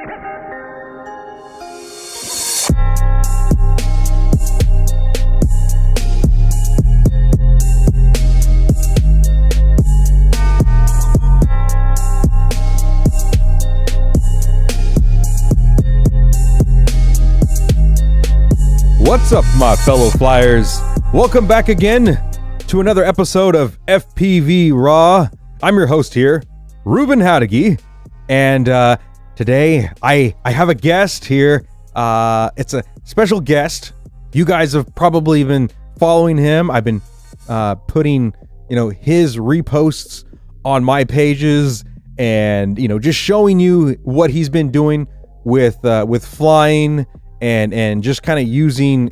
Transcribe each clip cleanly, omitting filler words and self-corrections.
What's up, my fellow flyers? Welcome back again to another episode of FPV RAW. I'm your host here, Ruben Howdegi, and today I have a guest here. It's a special guest. You guys have probably been following him. I've been putting his reposts on my pages, and just showing you what he's been doing with flying. And just kind of using,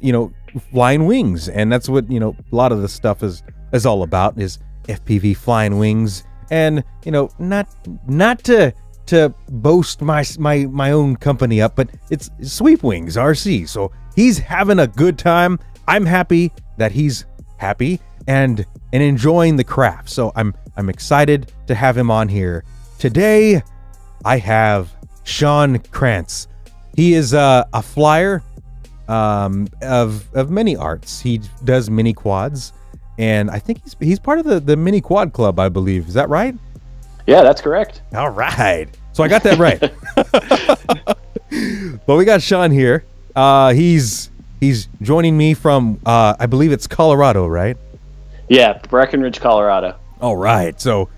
flying wings. And that's what, a lot of the stuff is all about, is FPV flying wings. And, not to boast my own company up, but it's SweepwingsRC. So he's having a good time. I'm happy that he's happy and enjoying the craft. So I'm excited to have him on here. Today, I have Sean Krantz. He is a flyer of many arts. He does mini quads, and I think he's part of the mini quad club, I believe. Is that right? Yeah, that's correct. All right. So I got that right. But we got Sean here. He's joining me from I believe it's Colorado, right? Yeah, Breckenridge, Colorado. All right. So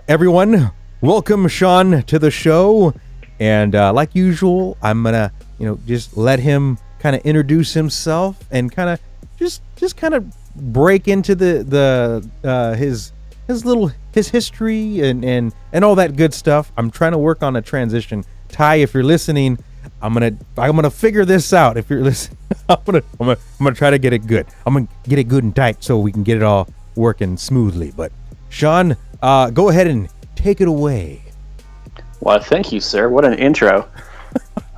everyone, welcome Sean to the show. And like usual, I'm gonna, just let him kind of introduce himself and kind of just kind of break into his history and all that good stuff. I'm trying to work on a transition. Ty, if you're listening, I'm gonna figure this out. If you're listening, I'm gonna try to get it good. I'm gonna get it good and tight so we can get it all working smoothly. But Sean, go ahead and take it away. Well, thank you, sir. What an intro.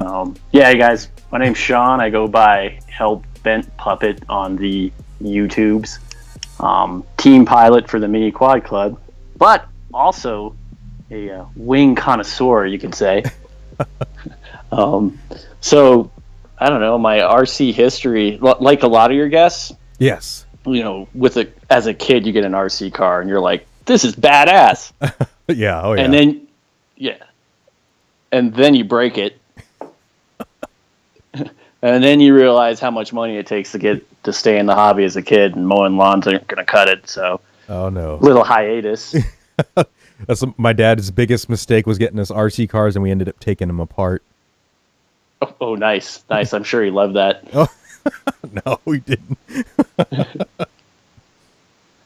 Yeah, hey guys, my name's Sean. I go by Hellbent Puppet on the YouTubes. Team pilot for the Mini Quad Club, but also a wing connoisseur, you could say. So, I don't know, my RC history, like a lot of your guests. Yes. As a kid, you get an RC car and you're like, this is badass. Yeah, oh yeah. And then, and then you break it. And then you realize how much money it takes to stay in the hobby as a kid, and mowing lawns aren't going to cut it. So, oh no, little hiatus. That's my dad's biggest mistake, was getting us RC cars, and we ended up taking them apart. Oh, nice. I'm sure he loved that. Oh, no, we didn't.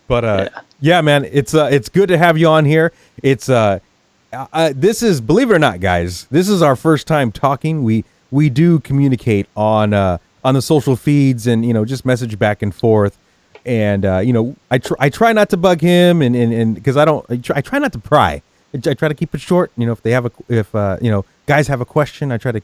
But yeah, man, it's good to have you on here. It's this is, believe it or not, guys, this is our first time talking. We do communicate on the social feeds and just message back and forth. And I try not to bug him and because I try not to pry. I try to keep it short. If guys have a question, I try to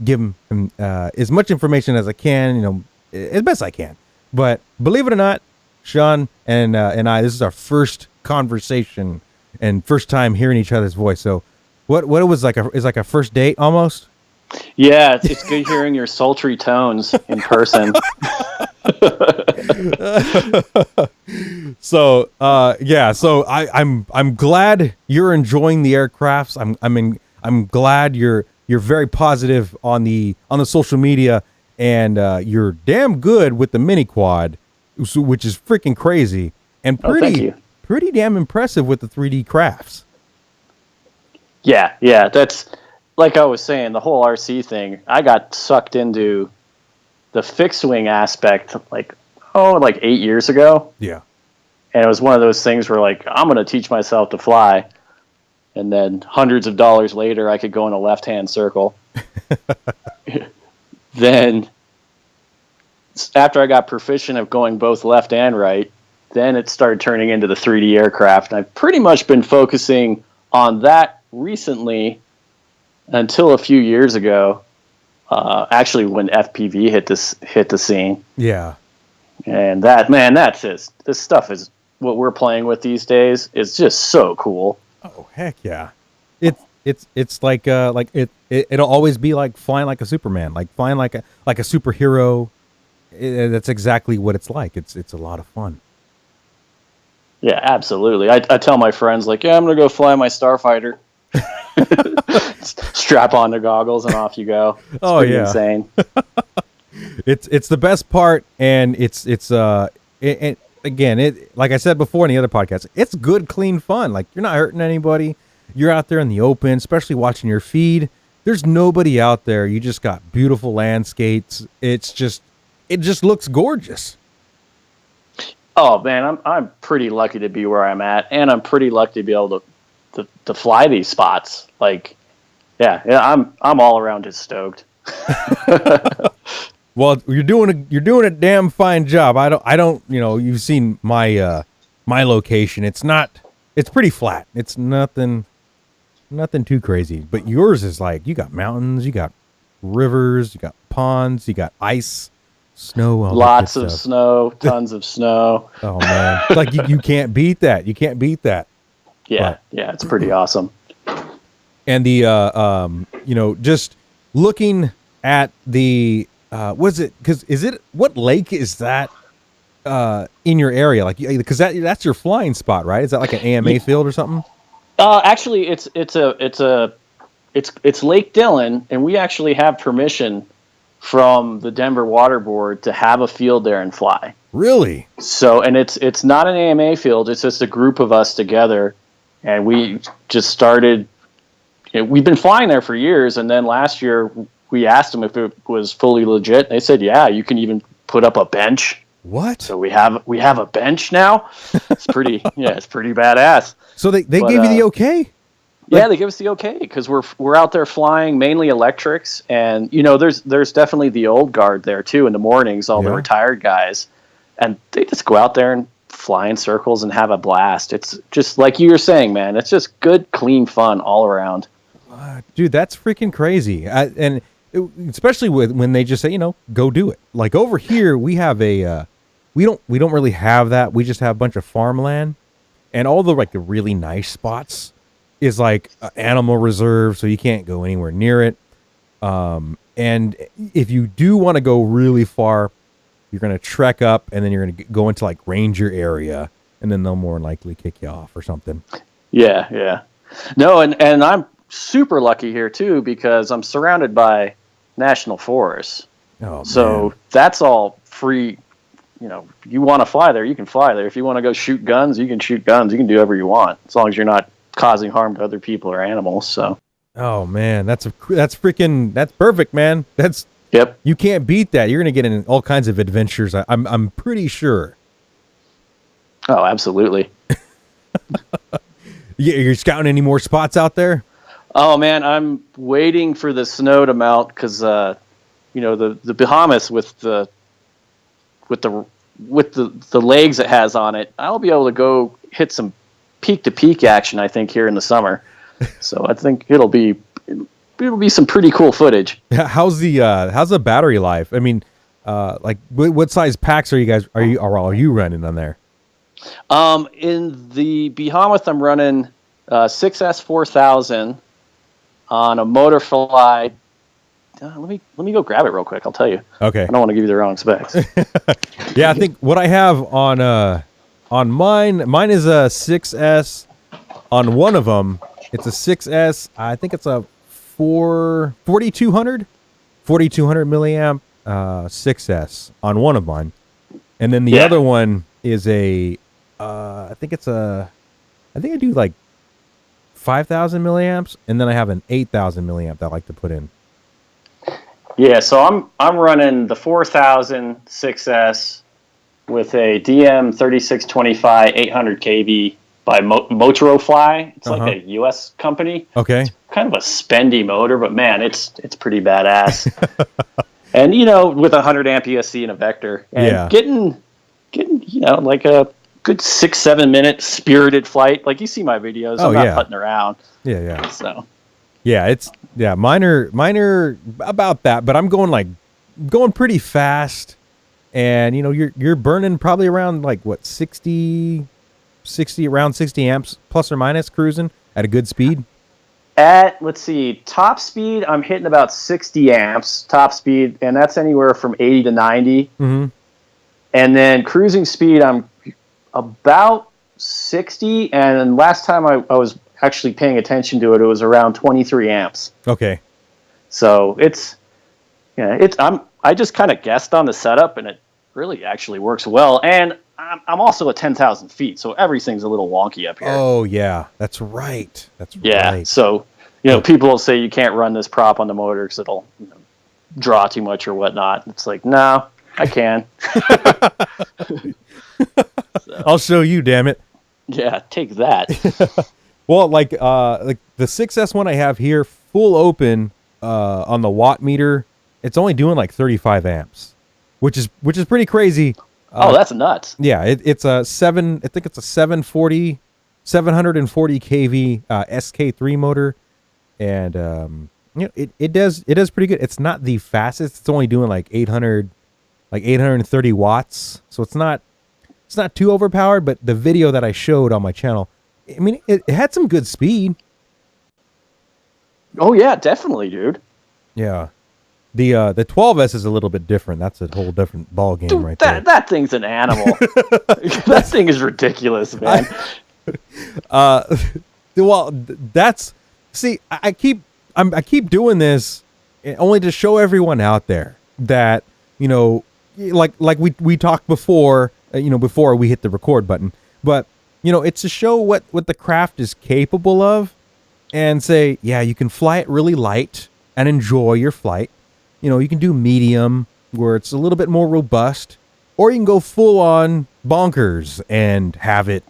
give them as much information as I can. As best I can. But believe it or not, Sean and I, this is our first conversation and first time hearing each other's voice. So what it was like is like a first date almost. Yeah, it's good hearing your sultry tones in person. So so I'm glad you're enjoying the aircrafts. I'm glad you're very positive on the social media, and you're damn good with the mini quad, which is freaking crazy, and pretty damn impressive with the 3D crafts. Yeah, that's like I was saying, the whole RC thing. I got sucked into the fixed wing aspect like 8 years ago. Yeah. And it was one of those things where I'm going to teach myself to fly. And then hundreds of dollars later, I could go in a left-hand circle. Then after I got proficient at going both left and right, then it started turning into the 3D aircraft. And I've pretty much been focusing on that recently until a few years ago, actually when FPV hit the scene. Yeah. And that's it. This stuff is what we're playing with these days. It's just so cool. Oh, heck yeah. it's like it'll always be like flying like a Superman, like flying like a superhero. That's exactly what it's like. It's a lot of fun. Yeah, absolutely. I tell my friends, like, yeah, I'm going to go fly my Starfighter. Strap on the goggles and off you go. It's pretty insane. It's the best part, and it's again, like I said before in the other podcast, it's good, clean fun. Like, you're not hurting anybody. You're out there in the open, especially watching your feed. There's nobody out there. You just got beautiful landscapes. It just looks gorgeous. Oh man, I'm pretty lucky to be where I'm at, and I'm pretty lucky to be able to fly these spots. Like, yeah, I'm all around just stoked. Well, you're doing a damn fine job. I don't you've seen my location. It's pretty flat. It's nothing too crazy. But yours is like, you got mountains, you got rivers, you got ponds, you got ice, snow, lots of snow, tons of snow. Oh man, like you can't beat that. You can't beat that. Yeah, yeah, it's pretty awesome. And the just looking at the what lake is that in your area? Like, because that's your flying spot, right? Is that like an AMA field or something? Actually, it's Lake Dillon, and we actually have permission from the Denver Water Board to have a field there and fly. Really? So, and it's not an AMA field. It's just a group of us together, and we just started. We've been flying there for years, and then last year we asked them if it was fully legit. They said, "Yeah, you can even put up a bench." What? So we have a bench now. It's pretty it's pretty badass. So they gave you the okay? Yeah, they give us the okay because we're out there flying mainly electrics, and there's definitely the old guard there too in the mornings, all the retired guys, and they just go out there and fly in circles and have a blast. It's just like you were saying, man. It's just good, clean fun all around. Dude, that's freaking crazy. Especially when they just say, go do it. Like over here, we have we don't really have that. We just have a bunch of farmland, and all the the really nice spots is like animal reserve, so you can't go anywhere near it. And if you do want to go really far, you're going to trek up, and then you're going to go into like ranger area, and then they'll more likely kick you off or something. Yeah, yeah. No, and I'm super lucky here too because I'm surrounded by national forests. Oh, so man. That's all free. You want to fly there, you can fly there. If you want to go shoot guns, you can shoot guns. You can do whatever you want as long as you're not causing harm to other people or animals. So. Oh man, that's perfect, man. Yep. You can't beat that. You're gonna get in all kinds of adventures. I'm pretty sure. Oh, absolutely. You're scouting any more spots out there? Oh man, I'm waiting for the snow to melt because the Bahamas with the legs it has on it, I'll be able to go hit some peak to peak action. I think here in the summer, so I think it'll be some pretty cool footage. How's the battery life? I mean, what size packs are you running on there? In the Behemoth, I'm running 6S 4000 on a Motorfly. Let me go grab it real quick. I'll tell you. Okay. I don't want to give you the wrong specs. Yeah, I think what I have on mine is a 6S. On one of them, it's a 6S. I think it's a 4200 milliamp 6S on one of mine, and then the other one is a I think I do like 5,000 milliamps, and then I have an 8,000 milliamp that I like to put in. Yeah, so I'm running the 4000 6S with a DM3625 800 kV by Motorfly. It's like a U.S. company. Okay. It's kind of a spendy motor, but man, it's pretty badass. And with 100 amp ESC and a vector, and getting like a good 6-7 minute spirited flight. Like you see my videos, I'm not putting around. Yeah. So. Yeah, mine are about that, but I'm going pretty fast, and you're burning probably around like what 60 amps plus or minus cruising at a good speed. let's see, top speed, I'm hitting about 60 amps top speed, and that's anywhere from 80 to 90. Mm-hmm. And then cruising speed, I'm about 60. And last time I was actually paying attention to it, it was around 23 amps. Okay. So I just kind of guessed on the setup, and it really actually works well. And I'm also at 10,000 feet, so everything's a little wonky up here. Oh yeah, that's right. Yeah. So people will say you can't run this prop on the motor because it'll draw too much or whatnot. It's like, no, I can. I'll show you, damn it. Yeah, take that. Well, like the 6S one I have here, full open on the watt meter, it's only doing like 35 amps, which is pretty crazy. That's nuts. Yeah, it's a 740 kV SK3 motor, and it does pretty good. It's not the fastest. It's only doing like 830 watts, so it's not too overpowered. But the video that I showed on my channel, I mean, it had some good speed. Oh yeah, definitely, dude. Yeah. The 12S is a little bit different. That's a whole different ball game, dude, right there. That thing's an animal. That thing is ridiculous, man. Well, I keep doing this only to show everyone out there that like we talked before, before we hit the record button, but it's to show what the craft is capable of, and say, yeah, you can fly it really light and enjoy your flight. You can do medium, where it's a little bit more robust, or you can go full on bonkers and have it,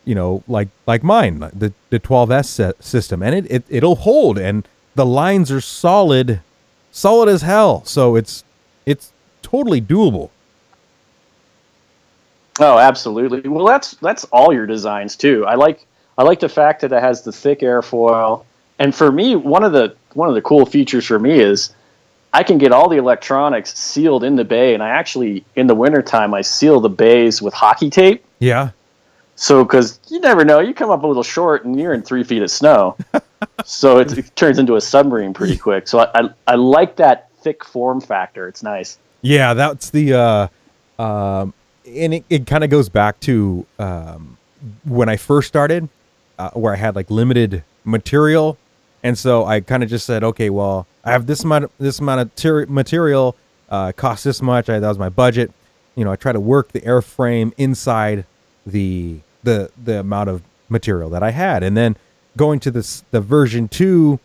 like mine, the 12S system, and it'll hold, and the lines are solid as hell. So it's totally doable. Oh, absolutely. Well, that's all your designs too. I like the fact that it has the thick airfoil, and for me, one of the cool features for me is I can get all the electronics sealed in the bay, and I actually, in the wintertime, I seal the bays with hockey tape. Yeah. So, because you never know, you come up a little short and you're in 3 feet of snow. So it turns into a submarine pretty quick. So I like that thick form factor. It's nice. Yeah, that's the, and it kind of goes back to when I first started, where I had like limited material. And so I kind of just said, okay, well, I have this amount of material, costs this much. That was my budget. I try to work the airframe inside the amount of material that I had. And then going to the version 2,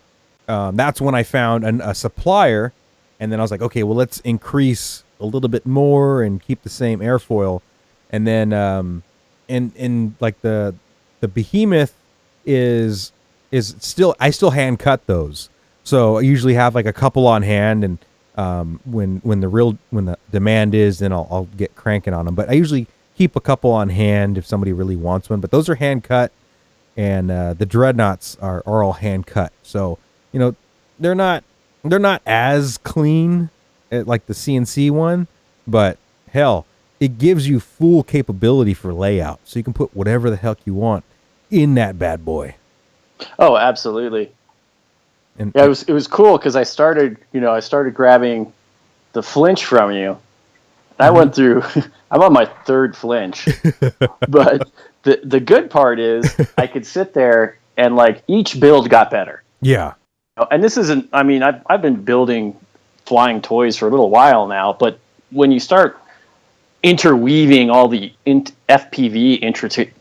that's when I found a supplier. And then I was like, okay, well, let's increase a little bit more and keep the same airfoil. And then in like the Behemoth is still, I still hand cut those. So I usually have like a couple on hand, and when the demand is, then I'll get cranking on them. But I usually keep a couple on hand if somebody really wants one. But those are hand cut, and the dreadnoughts are all hand cut. So they're not as clean like the CNC one, but hell, it gives you full capability for layout, so you can put whatever the heck you want in that bad boy. Oh, absolutely. And yeah, it was cool because I started grabbing the flinch from you. I went through. I'm on my 3rd flinch, but the good part is I could sit there and like each build got better. Yeah. And this isn't. I mean, I've been building flying toys for a little while now, but when you start interweaving all the FPV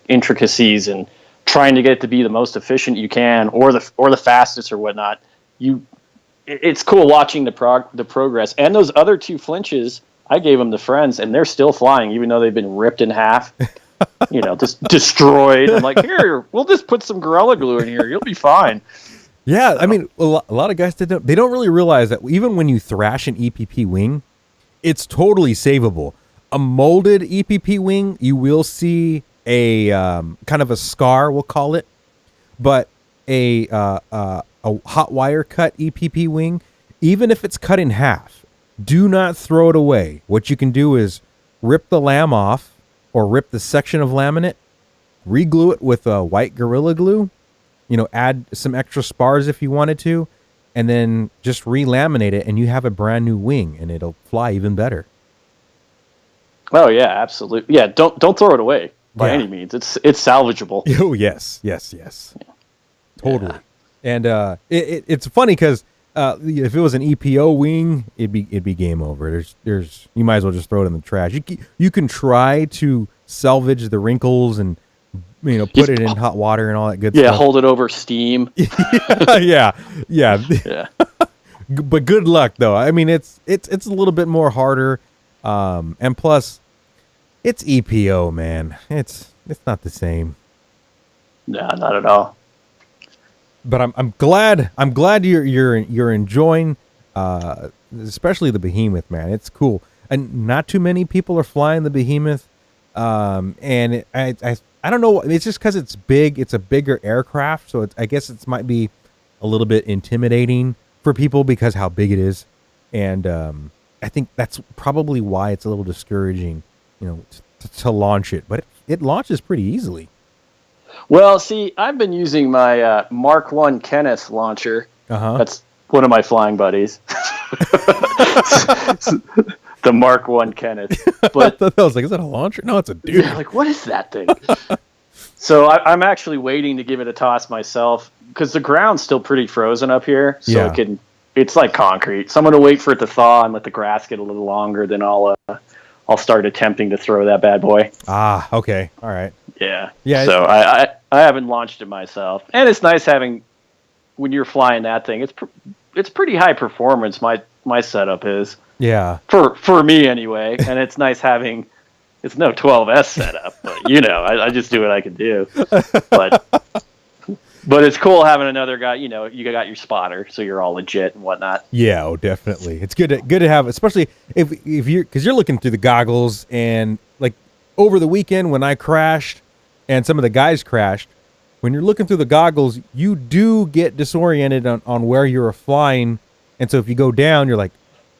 intricacies and trying to get it to be the most efficient you can, or the fastest or whatnot, it's cool watching the progress. And those other 2 flinches, I gave them to friends, and they're still flying, even though they've been ripped in half, just destroyed. I'm like, here, we'll just put some Gorilla Glue in here, you'll be fine. Yeah, I mean, a lot of guys they don't really realize that even when you thrash an EPP wing, it's totally savable. A molded EPP wing, you will see a kind of a scar, we'll call it, but a hot wire cut EPP wing, even if it's cut in half, do not throw it away. What you can do is rip the lam off, or rip the section of laminate, reglue it with a white Gorilla Glue, add some extra spars if you wanted to, and then just re-laminate it, and you have a brand new wing, and it'll fly even better. Oh yeah, absolutely. Yeah, don't throw it away by any means. It's salvageable. Oh yes. Totally. Yeah. And it's funny because if it was an EPO wing, it'd be game over. There's you might as well just throw it in the trash. You can try to salvage the wrinkles and put it in hot water and all that good stuff. Yeah, hold it over steam. yeah. But good luck though. I mean, it's a little bit more harder, and plus, it's EPO, man. It's not the same. No, not at all. But I'm glad you're enjoying, especially the Behemoth, man. It's cool, and not too many people are flying the Behemoth. And I don't know. It's just because it's big. It's a bigger aircraft, so I guess it might be a little bit intimidating for people because how big it is, and I think that's probably why it's a little discouraging, to launch it. But it launches pretty easily. Well, see, I've been using my Mark I Kenneth launcher. That's one of my flying buddies. The Mark I Kenneth. But I was like, is that a launcher? No, it's a dude. Yeah, like, what is that thing? So I'm actually waiting to give it a toss myself because the ground's still pretty frozen up here. So it's like concrete. So I'm going to wait for it to thaw and let the grass get a little longer. Then I'll start attempting to throw that bad boy. Ah, okay. All right. Yeah. So I haven't launched it myself. And it's nice having, when you're flying that thing, it's pretty high performance. My setup is. Yeah. For me anyway, and it's nice having. It's no 12S setup, but I just do what I can do. But it's cool having another guy. You got your spotter, so you're all legit and whatnot. Yeah, oh, definitely. It's good to have, especially if because you're looking through the goggles, and like over the weekend when I crashed, and some of the guys crashed. When you're looking through the goggles, you do get disoriented on where you're flying, and so if you go down, you're like,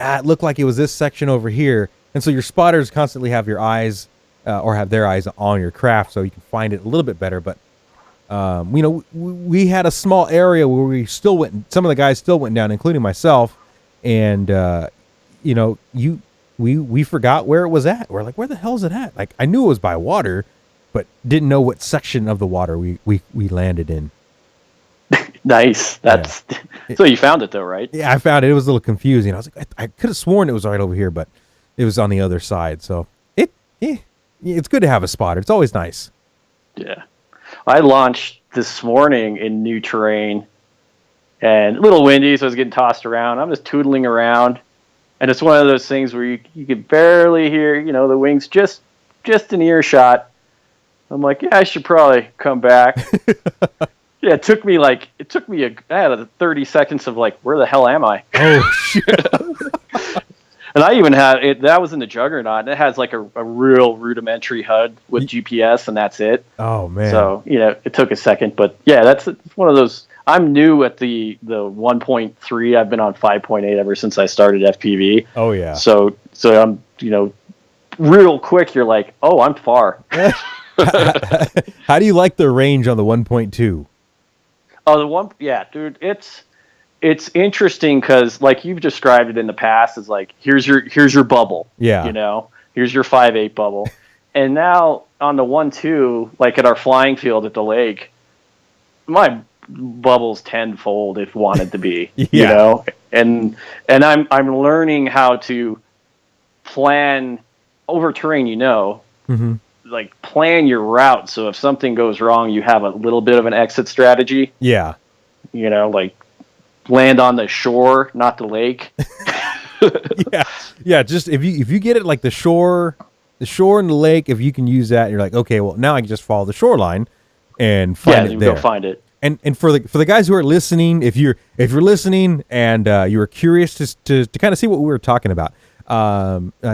it looked like it was this section over here. And so your spotters constantly have your eyes or have their eyes on your craft so you can find it a little bit better. But, we had a small area where some of the guys still went down, including myself. And, we forgot where it was at. We're like, where the hell is it at? Like, I knew it was by water, but didn't know what section of the water we landed in. Nice. So you found it though, right? Yeah, I found it. It was a little confusing. I was like, I could have sworn it was right over here, but it was on the other side. So it's good to have a spotter. It's always nice. Yeah. I launched this morning in new terrain and a little windy, so I was getting tossed around. I'm just tootling around, and it's one of those things where you could barely hear, the wings just in earshot. I'm like, yeah, I should probably come back. Yeah, it took me I had 30 seconds of like, where the hell am I? Oh shit. And I even had it, that was in the Juggernaut, and it has like a real rudimentary HUD with GPS, and that's it. Oh man. So, it took a second, but yeah, it's one of those. I'm new at the 1.3. I've been on 5.8 ever since I started FPV. Oh yeah. So I'm, real quick, you're like, oh, I'm far. How do you like the range on the 1.2? Oh, dude, it's interesting because, like you've described it in the past, is like here's your bubble. Yeah. Here's your 5.8 bubble, and now on the 1.2, like at our flying field at the lake, my bubble's tenfold if wanted to be. Yeah. And I'm learning how to plan over terrain. Mm-hmm. Like plan your route, so if something goes wrong, you have a little bit of an exit strategy. Yeah. Like land on the shore, not the lake. Yeah. Just if you get it like the shore and the lake, if you can use that, you're like, okay, well now I can just follow the shoreline and find it there. Go find it. And for the guys who are listening, if you're listening and you were curious to kind of see what we were talking about,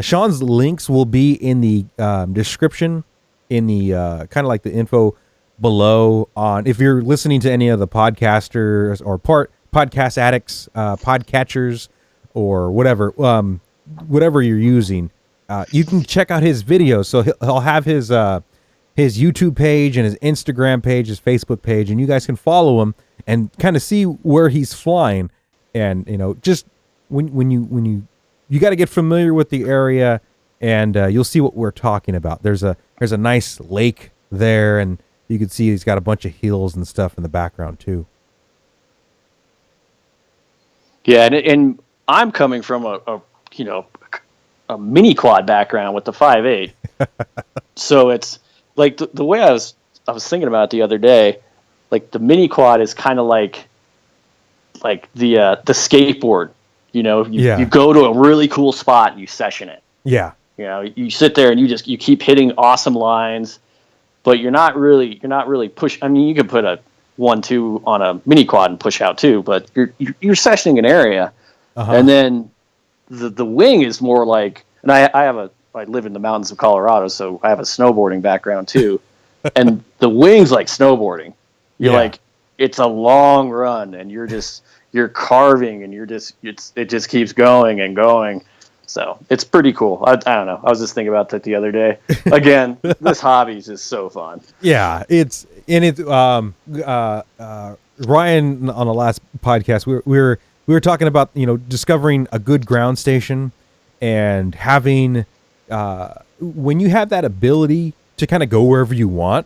Sean's links will be in the description, in the kind of like the info below. On if you're listening to any of the podcasters or podcast addicts, podcatchers, or whatever you're using, you can check out his videos. So he'll have his his YouTube page and his Instagram page, his Facebook page, and you guys can follow him and kind of see where he's flying. And just when you got to get familiar with the area, and you'll see what we're talking about. There's a nice lake there, and you can see he's got a bunch of hills and stuff in the background too. Yeah, and I'm coming from a mini quad background with the 5.8. So it's like the way I was thinking about it the other day, like the mini quad is kind of like the skateboard. You go to a really cool spot and you session it. Yeah. You sit there and you keep hitting awesome lines, but you're not really push. I mean, you could put a 1-2 on a mini quad and push out too, but you're sessioning an area, and then the wing is more like. And I live in the mountains of Colorado, so I have a snowboarding background too, and the wing's like snowboarding. You're like, it's a long run, and you're carving, and it just keeps going and going. So it's pretty cool. I don't know. I was just thinking about that the other day. Again, this hobby is just so fun. Yeah, Ryan on the last podcast, we were talking about discovering a good ground station, and having when you have that ability to kind of go wherever you want,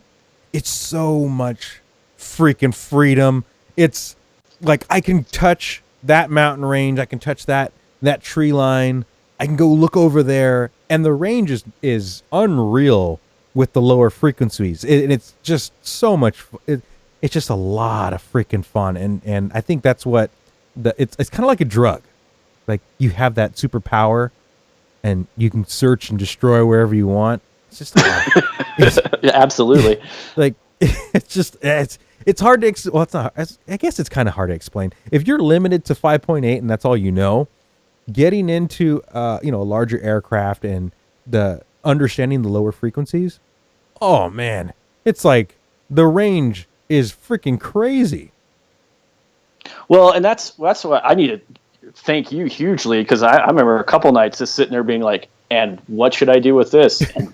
it's so much freaking freedom. It's like I can touch that mountain range, I can touch that tree line, I can go look over there, and the range is unreal with the lower frequencies. It's just so much. It's just a lot of freaking fun, and I think that's what it's kind of like a drug. Like you have that superpower, and you can search and destroy wherever you want. It's just yeah, absolutely. Like it's hard to it's not. I guess it's kind of hard to explain. If you're limited to 5.8 and that's all getting into a larger aircraft and the understanding the lower frequencies, oh man, it's like the range is freaking crazy. Well, and that's what I need to thank you hugely, because I remember a couple nights just sitting there being like, and what should I do with this? And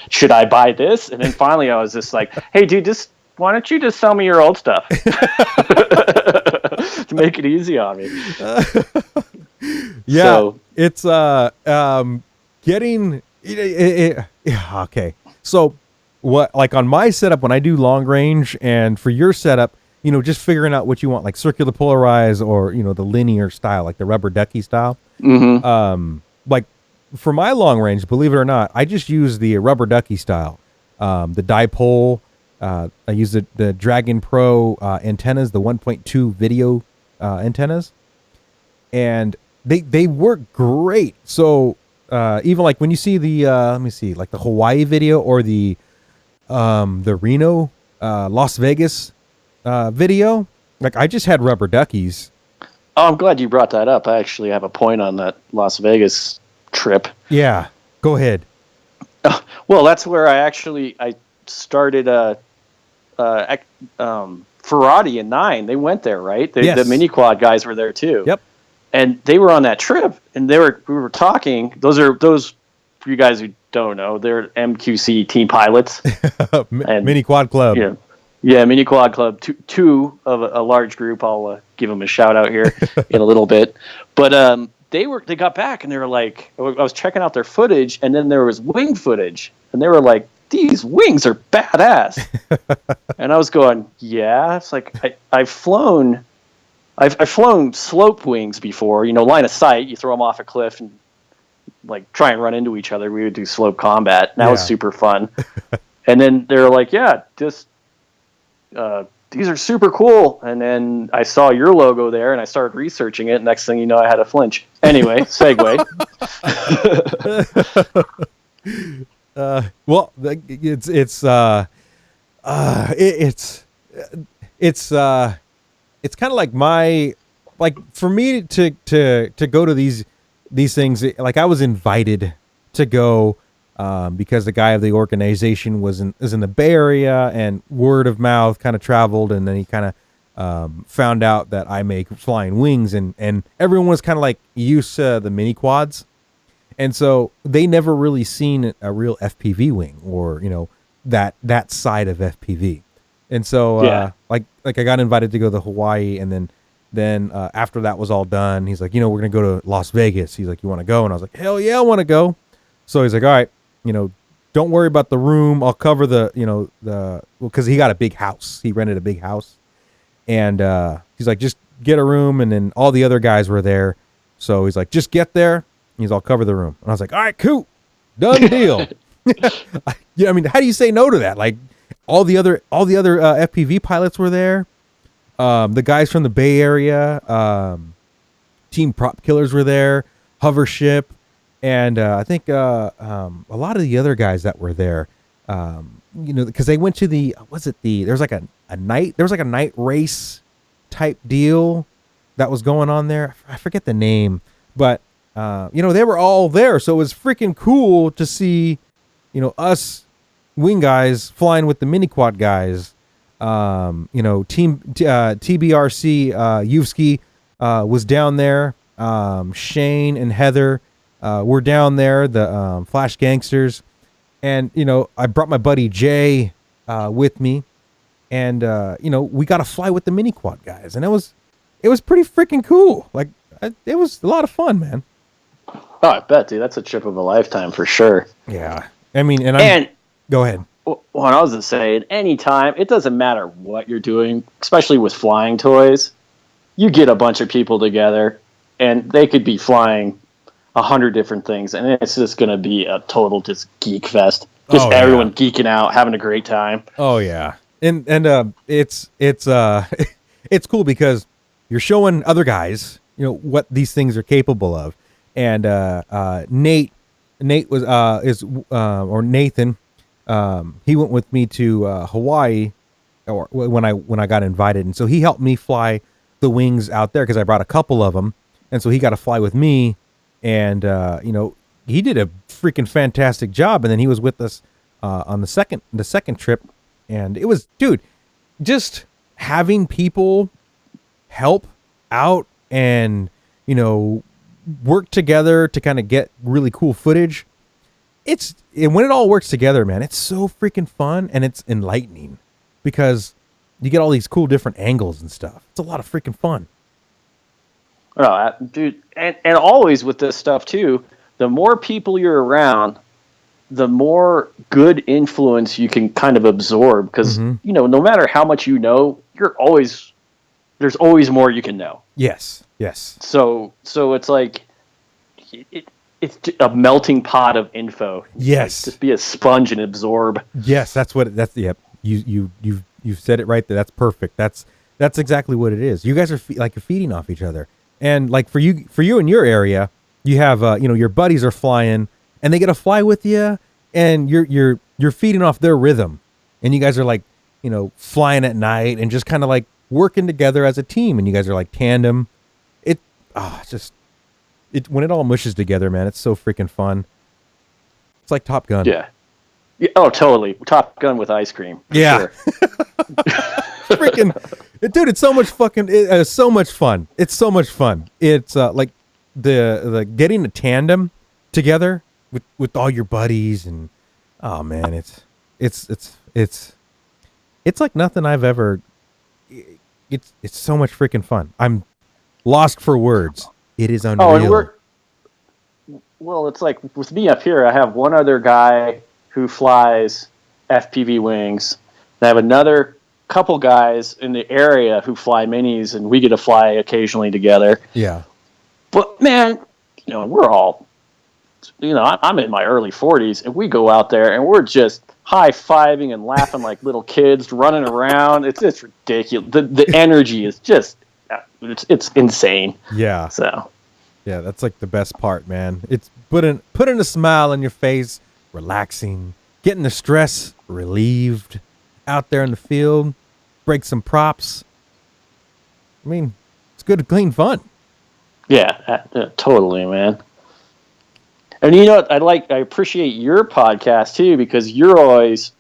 should I buy this? And then finally I was just like, hey dude, why don't you just sell me your old stuff to make it easy on me. Yeah, so, it's getting okay. So what, like on my setup when I do long range, and for your setup, just figuring out what you want, like circular polarize or the linear style, like the rubber ducky style. Mm-hmm. Like for my long range, believe it or not, I just use the rubber ducky style, the dipole. I use the Dragon Pro antennas, the 1.2 video antennas, and they work great. So even like when you see the let me see, like the Hawaii video or the Reno Las Vegas video, like I just had rubber duckies. Oh, I'm glad you brought that up. I actually have a point on that Las trip. Yeah, go ahead. Well, that's where I started Ferrari and 9. They went there, right? Yes. The mini quad guys were there too. Yep. And they were on that trip, and we were talking. Those for you guys who don't know, they're MQC team pilots. And Mini Quad Club. Yeah, Mini Quad Club. Two of a large group. I'll give them a shout out here in a little bit. But they got back, and they were like, I was checking out their footage, and then there was wing footage, and they were like, these wings are badass. And I was going, yeah. It's like I've flown slope wings before, line of sight, you throw them off a cliff and like try and run into each other. We would do slope combat. And that was super fun. And then they were like, yeah, just these are super cool. And then I saw your logo there and I started researching it. Next thing you know, I had a flinch. Anyway, segue. Well, it's kind of like for me to go to these things, like I was invited to go because the guy of the organization is in the Bay Area, and word of mouth kind of traveled, and then he kind of found out that I make flying wings, and everyone was kind of like used to the mini quads, and so they never really seen a real FPV wing or that side of FPV. And so like I got invited to go to Hawaii, and then after that was all done, he's like, we're gonna go to Las Vegas. He's like, you want to go? And I was like, hell yeah, I want to go. So he's like, all right, don't worry about the room. I'll cover because he got a big house. He rented a big house, and he's like, just get a room. And then all the other guys were there, so he's like, just get there. I'll cover the room. And I was like, all right, cool, done deal. Yeah, I mean, how do you say no to that? Like, all the other FPV pilots were there. The guys from the Bay Area, Team Prop Killers were there. Hovership. And I think a lot of the other guys that were there, because they went to there was like a night race type deal that was going on there. I forget the name, but they were all there, so it was freaking cool to see, us wing guys flying with the mini quad guys. Team TBRC Yuvsky was down there. Shane and Heather. We're down there, the Flash Gangsters, and I brought my buddy Jay with me, and we got to fly with the mini quad guys, and it was pretty freaking cool. Like, it was a lot of fun, man. Oh, I bet, dude. That's a trip of a lifetime for sure. Yeah, I mean, and go ahead. What I was gonna say, at any time, it doesn't matter what you're doing, especially with flying toys. You get a bunch of people together, and they could be flying 100 different things, and it's just going to be a total just geek fest. Just everyone geeking out, having a great time. Oh yeah, and it's it's cool because you're showing other guys, what these things are capable of. And Nate was Nathan. He went with me to Hawaii, or when I got invited, and so he helped me fly the wings out there because I brought a couple of them, and so he got to fly with me. And, he did a freaking fantastic job. And then he was with us on the second trip. And it was, dude, just having people help out and, work together to kind of get really cool footage. When it all works together, man, it's so freaking fun, and it's enlightening because you get all these cool different angles and stuff. It's a lot of freaking fun. Oh, dude, and always with this stuff too, the more people you're around, the more good influence you can kind of absorb, because no matter how much there's always more you can know. Yes. So it's like it's a melting pot of info. Yes. Just be a sponge and absorb. Yes, yep. You've said it right there. That's perfect. That's exactly what it is. You guys are you're feeding off each other. And like for you in your area, you have your buddies are flying, and they get to fly with you, and you're feeding off their rhythm, and you guys are like flying at night and just kind of like working together as a team, and you guys are like tandem. When it all mushes together, man, it's so freaking fun. It's like Top Gun. Yeah. Oh, totally. Top Gun with ice cream. Yeah. Sure. Freaking. Dude, it's so much so much fun. It's so much fun. It's like the getting a tandem together with all your buddies, and oh man, it's like nothing I've ever. It's so much freaking fun. I'm lost for words. It is unreal. Well, it's like with me up here, I have one other guy who flies FPV wings. I have another couple guys in the area who fly minis, and we get to fly occasionally together. Yeah. But man, we're all, I'm in my early 40s, and we go out there and we're just high-fiving and laughing like little kids, running around. It's just ridiculous. The energy is just, it's insane. Yeah. So. Yeah, that's like the best part, man. It's putting a smile on your face, relaxing, getting the stress relieved out there in the field, break some props. I mean, it's good, clean fun. Yeah, totally, man. And you know what? I appreciate your podcast too, because you're always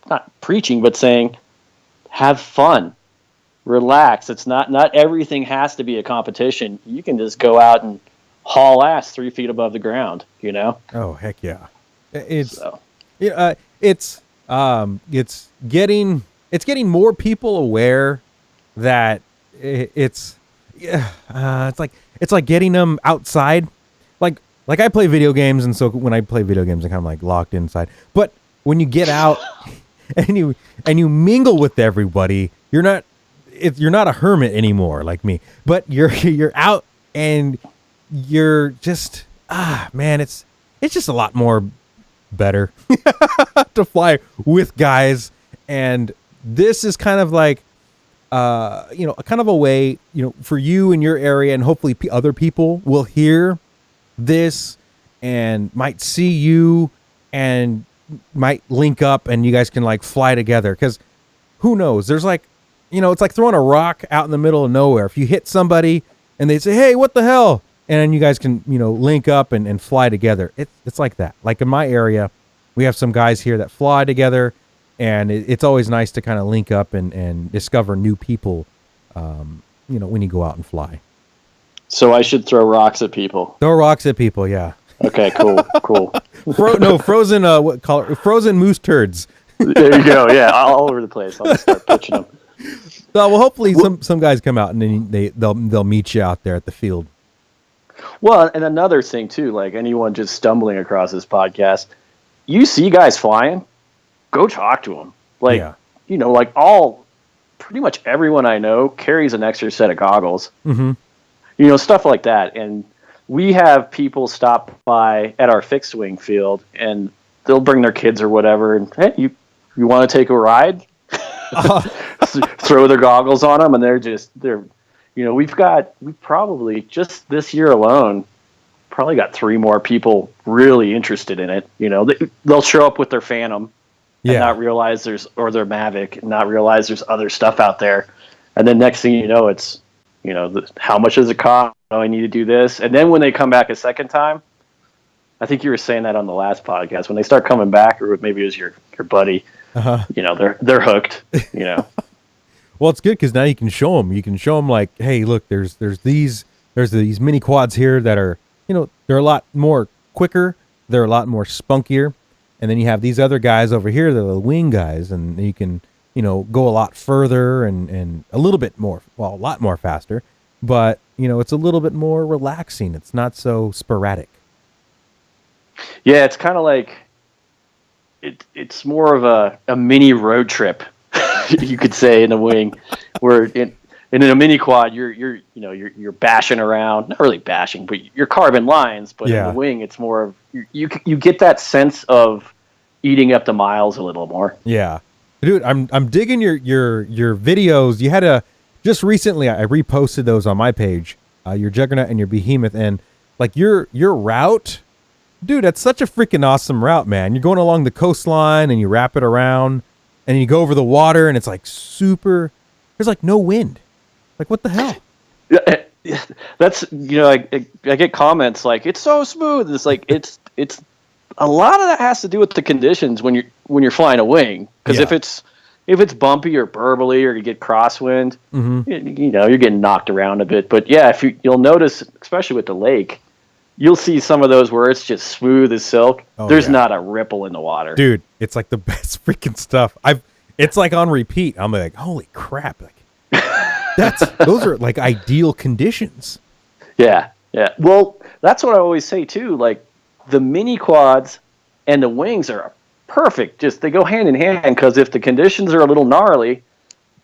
not preaching, but saying, have fun, relax. It's not everything has to be a competition. You can just go out and haul ass 3 feet above the ground, Oh, heck yeah. It's It's getting more people aware that it's like getting them outside. Like I play video games, and so when I play video games, I'm kind of like locked inside. But when you get out and you mingle with everybody, you're not a hermit anymore like me. But you're out and you're just man, it's just a lot more better to fly with guys. And this is kind of like kind of a way, for you in your area, and hopefully other people will hear this and might see you and might link up, and you guys can like fly together. Because who knows, there's like, it's like throwing a rock out in the middle of nowhere. If you hit somebody and they say, hey, what the hell, and then you guys can link up and fly together. It's like that. Like in my area, we have some guys here that fly together, and it's always nice to kind of link up and discover new people when you go out and fly. So I should throw rocks at people. Throw rocks at people, yeah. Okay, cool. Frozen frozen moose turds. There you go. Yeah, all over the place. I'll just start pitching them. Well, hopefully some guys come out and then they'll meet you out there at the field. Well, and another thing too, like anyone just stumbling across this podcast, you see guys flying, go talk to them. Like, pretty much everyone I know carries an extra set of goggles. Mm-hmm. Stuff like that. And we have people stop by at our fixed wing field, and they'll bring their kids or whatever. And hey, you want to take a ride? Throw their goggles on them, and we've probably just this year alone probably got 3 more people really interested in it. They'll show up with their Phantom and not realize their Mavic, and not realize there's other stuff out there. And then next thing you know, it's, how much does it cost? Oh, I need to do this. And then when they come back a second time, I think you were saying that on the last podcast, when they start coming back, or maybe it was your buddy, they're hooked, Well, it's good because now you can show them. You can show them like, hey, look, there's these mini quads here that are, they're a lot more quicker. They're a lot more spunkier. And then you have these other guys over here that are the wing guys, and you can, go a lot further and a little bit more, a lot more faster. But, it's a little bit more relaxing. It's not so sporadic. Yeah, it's kind of like, it's more of a mini road trip, you could say, in the wing, where in a mini quad, you're bashing around, not really bashing, but you're carving lines. But in the wing, it's more of, you get that sense of eating up the miles a little more. Yeah. Dude, I'm digging your videos. You had just recently I reposted those on my page, your Juggernaut and your Behemoth, and like your route, dude, that's such a freaking awesome route, man. You're going along the coastline and you wrap it around and you go over the water, and it's like there's like no wind. Like, what the hell? Yeah, that's, I get comments like, it's so smooth. It's like, it's a lot of that has to do with the conditions when you're flying a wing. Because if it's bumpy or burbly, or you get crosswind, you're getting knocked around a bit. But yeah, you'll notice, especially with the lake, you'll see some of those where it's just smooth as silk. There's not a ripple in the water. Dude, it's like the best freaking stuff. It's like on repeat. I'm like, holy crap. Like, those are like ideal conditions. Yeah. Yeah. Well, that's what I always say too. Like, the mini quads and the wings are perfect. Just, they go hand in hand, because if the conditions are a little gnarly,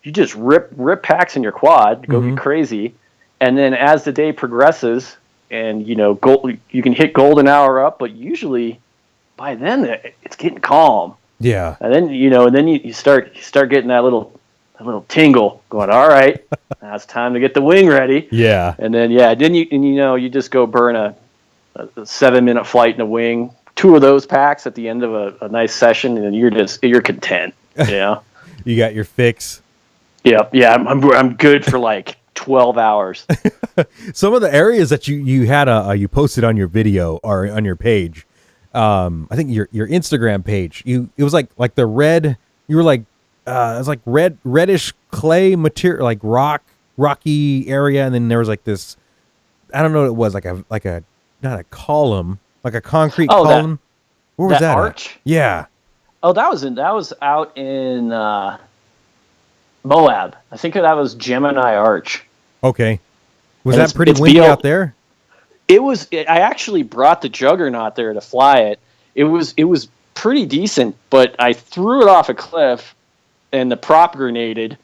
you just rip packs in your quad, go get crazy. And then as the day progresses, and you can hit golden hour up, but usually by then it's getting calm. Yeah. And then you start getting that little tingle going, all right, now it's time to get the wing ready. Yeah. And then you just go burn a 7-minute flight in a wing, 2 of those packs at the end of a nice session, and you're content. Yeah. You got your fix. Yep. Yeah. I'm good for like 12 hours. Some of the areas that you had you posted on your video or on your page, I think your Instagram page, it was like the red, you were like, it was like reddish clay material, like rocky area. And then there was like this, I don't know what it was, like a not a column, like a concrete column. Where was that arch? Yeah. Oh, that was out in Moab. I think that was Gemini Arch. Okay. Was And that pretty windy out there? It was. I actually brought the Juggernaut there to fly it. It was pretty decent, but I threw it off a cliff, and the prop grenaded,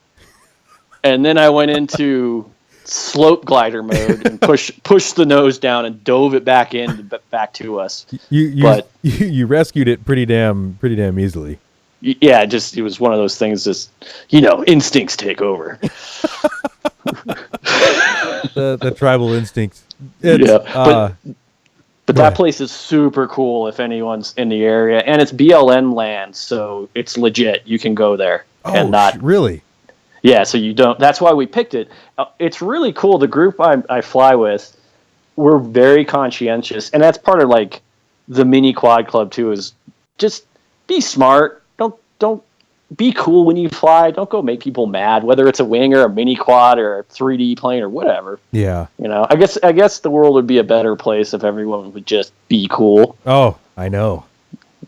and then I went into slope glider mode and pushed the nose down and dove it back back to us. You rescued it pretty damn easily. Yeah, it was one of those things. Just instincts take over. the tribal instincts. But that place is super cool if anyone's in the area, and it's BLM land, so it's legit. You can go there and not really. Yeah, so you don't. That's why we picked it. It's really cool. The group I fly with, we're very conscientious, and that's part of like the mini quad club too. Is just be smart. Don't be cool when you fly. Don't go make people mad. Whether it's a wing or a mini quad or a 3D plane or whatever. Yeah. I guess the world would be a better place if everyone would just be cool. Oh, I know.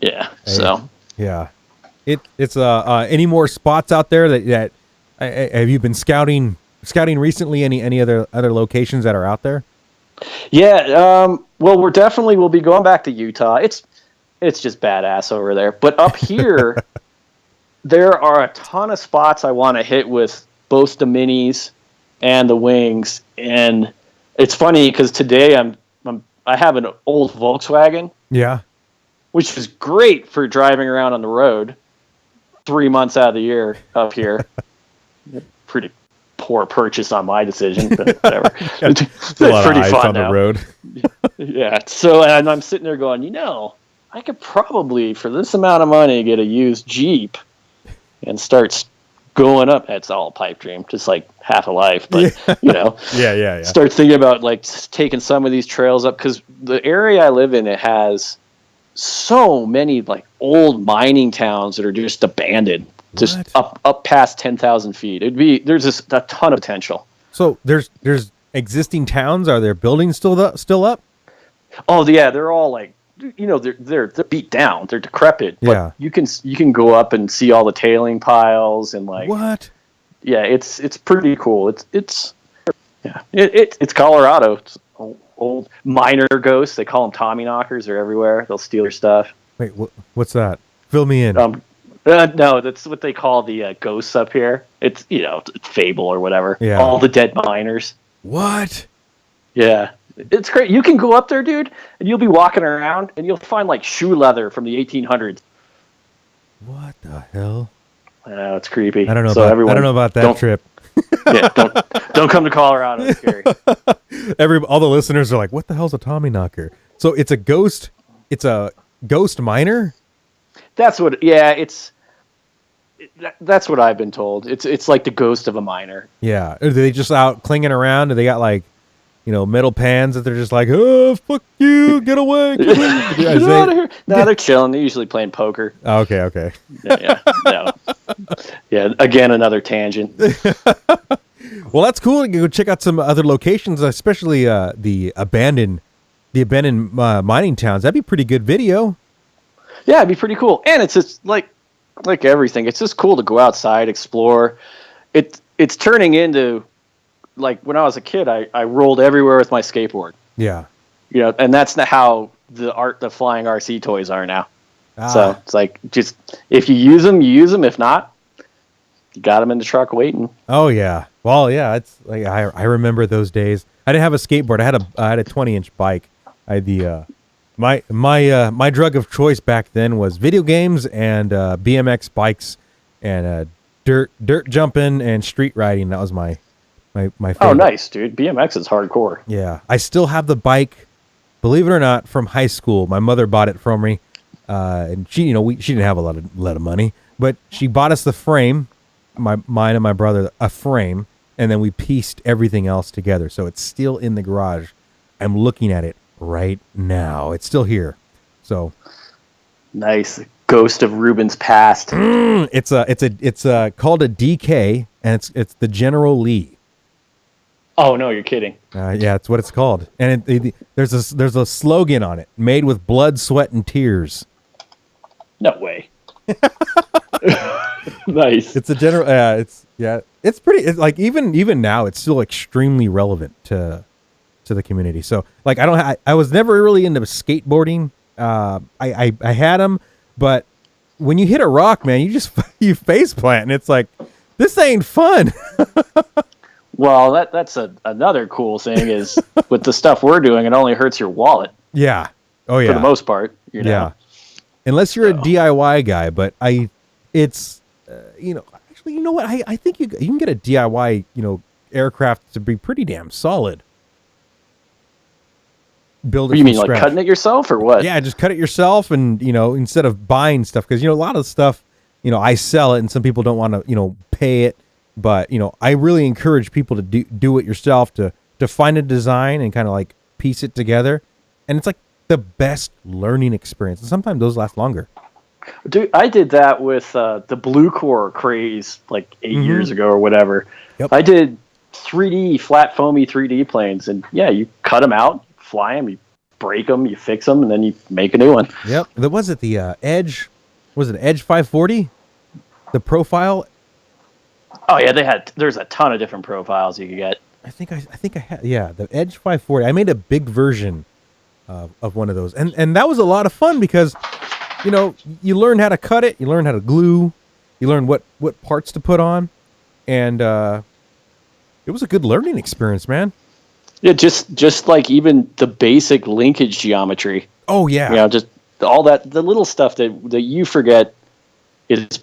Yeah. So. Yeah. It's any more spots out there that have you been scouting recently? Any other locations that are out there? Yeah. Well, we'll be going back to Utah. It's just badass over there. But up here, there are a ton of spots I want to hit with both the minis and the wings. And it's funny because today I have an old Volkswagen. Yeah. Which is great for driving around on the road 3 months out of the year up here. Pretty poor purchase on my decision, but whatever. It's pretty fun on now. The road. Yeah. So, and I'm sitting there going, I could probably, for this amount of money, get a used Jeep and start going up. That's all a pipe dream, just like half a life. But, Yeah. Start thinking about like taking some of these trails up, because the area I live in, it has so many like old mining towns that are just abandoned. Just up past 10,000 feet. There's just a ton of potential. So there's existing towns. Are there buildings still up? Oh yeah, they're all like, they're beat down. They're decrepit. But yeah. You can go up and see all the tailing piles and like what? Yeah, it's pretty cool. It's Colorado. It's old miner ghosts. They call them Tommyknockers. They're everywhere. They'll steal your stuff. Wait, what's that? Fill me in. No, that's what they call the ghosts up here. It's Fable or whatever. Yeah. All the dead miners. What? Yeah, it's great. You can go up there, dude, and you'll be walking around, and you'll find like shoe leather from the 1800s. What the hell? I know, it's creepy. I don't know about that trip. Yeah, don't come to Colorado. It's scary. All the listeners are like, "What the hell's a Tommyknocker?" So it's a ghost. It's a ghost miner. That's what. Yeah, that's what I've been told. It's like the ghost of a miner. Yeah. Are they just out clinging around? Do they got like, metal pans that they're just like, oh, fuck you, get away. Get out of here. No, they're chilling. They're usually playing poker. Oh, okay. Yeah. No. Yeah. Again, another tangent. Well, that's cool. You go check out some other locations, especially the abandoned mining towns. That'd be pretty good video. Yeah, it'd be pretty cool. And it's just like everything. It's just cool to go outside, explore. It's turning into, like, when I was a kid, I rolled everywhere with my skateboard. Yeah. And that's not how the flying RC toys are now. So it's like, just if you use them, you use them. If not, you got them in the truck waiting. Oh yeah. Well, yeah. It's like I remember those days. I didn't have a skateboard. I had a 20-inch bike. I had the my drug of choice back then was video games and BMX bikes and dirt jumping and street riding. That was my favorite. Oh, nice, dude. BMX is hardcore. Yeah. I still have the bike, believe it or not, from high school. My mother bought it for me. And she, she didn't have a lot of money, but she bought us the frame, mine and my brother, a frame, and then we pieced everything else together. So it's still in the garage. I'm looking at it right now. It's still here. So nice. Ghost of Ruben's past. It's called a DK, and it's the General Lee. Oh no, you're kidding. Yeah, that's what it's called. And there's a slogan on it: made with blood, sweat, and tears. No way. Nice. It's a general. It's pretty. It's like even now, it's still extremely relevant to the community. So like I was never really into skateboarding. I had them, but when you hit a rock, man, you face plant, and it's like, this ain't fun. Well, that's another cool thing is with the stuff we're doing, it only hurts your wallet. Yeah. Oh yeah. For the most part, you know. Yeah. Unless you're a DIY guy, but it's actually, you know what? I think you can get a DIY, aircraft to be pretty damn solid. Build it. What do you mean, like cutting it yourself or what? Yeah, just cut it yourself, and instead of buying stuff, because a lot of the stuff, I sell it, and some people don't want to pay it, but I really encourage people to do it yourself, to find a design and kind of like piece it together, and it's like the best learning experience, and sometimes those last longer. Dude, I did that with the Blue Core craze like 8 years ago or whatever. Yep. I did 3D flat foamy 3D planes, and yeah, you cut them out, fly them, you break them, you fix them, and then you make a new one. Yep. Was it the Edge? Was it Edge 540? The profile? Oh yeah, there's a ton of different profiles you could get. I think I had, yeah, the Edge 540. I made a big version of one of those, and that was a lot of fun because you learn how to cut it, you learn how to glue, you learn what parts to put on, and it was a good learning experience, man. Yeah, just like even the basic linkage geometry. Oh yeah. Just all that, the little stuff that you forget is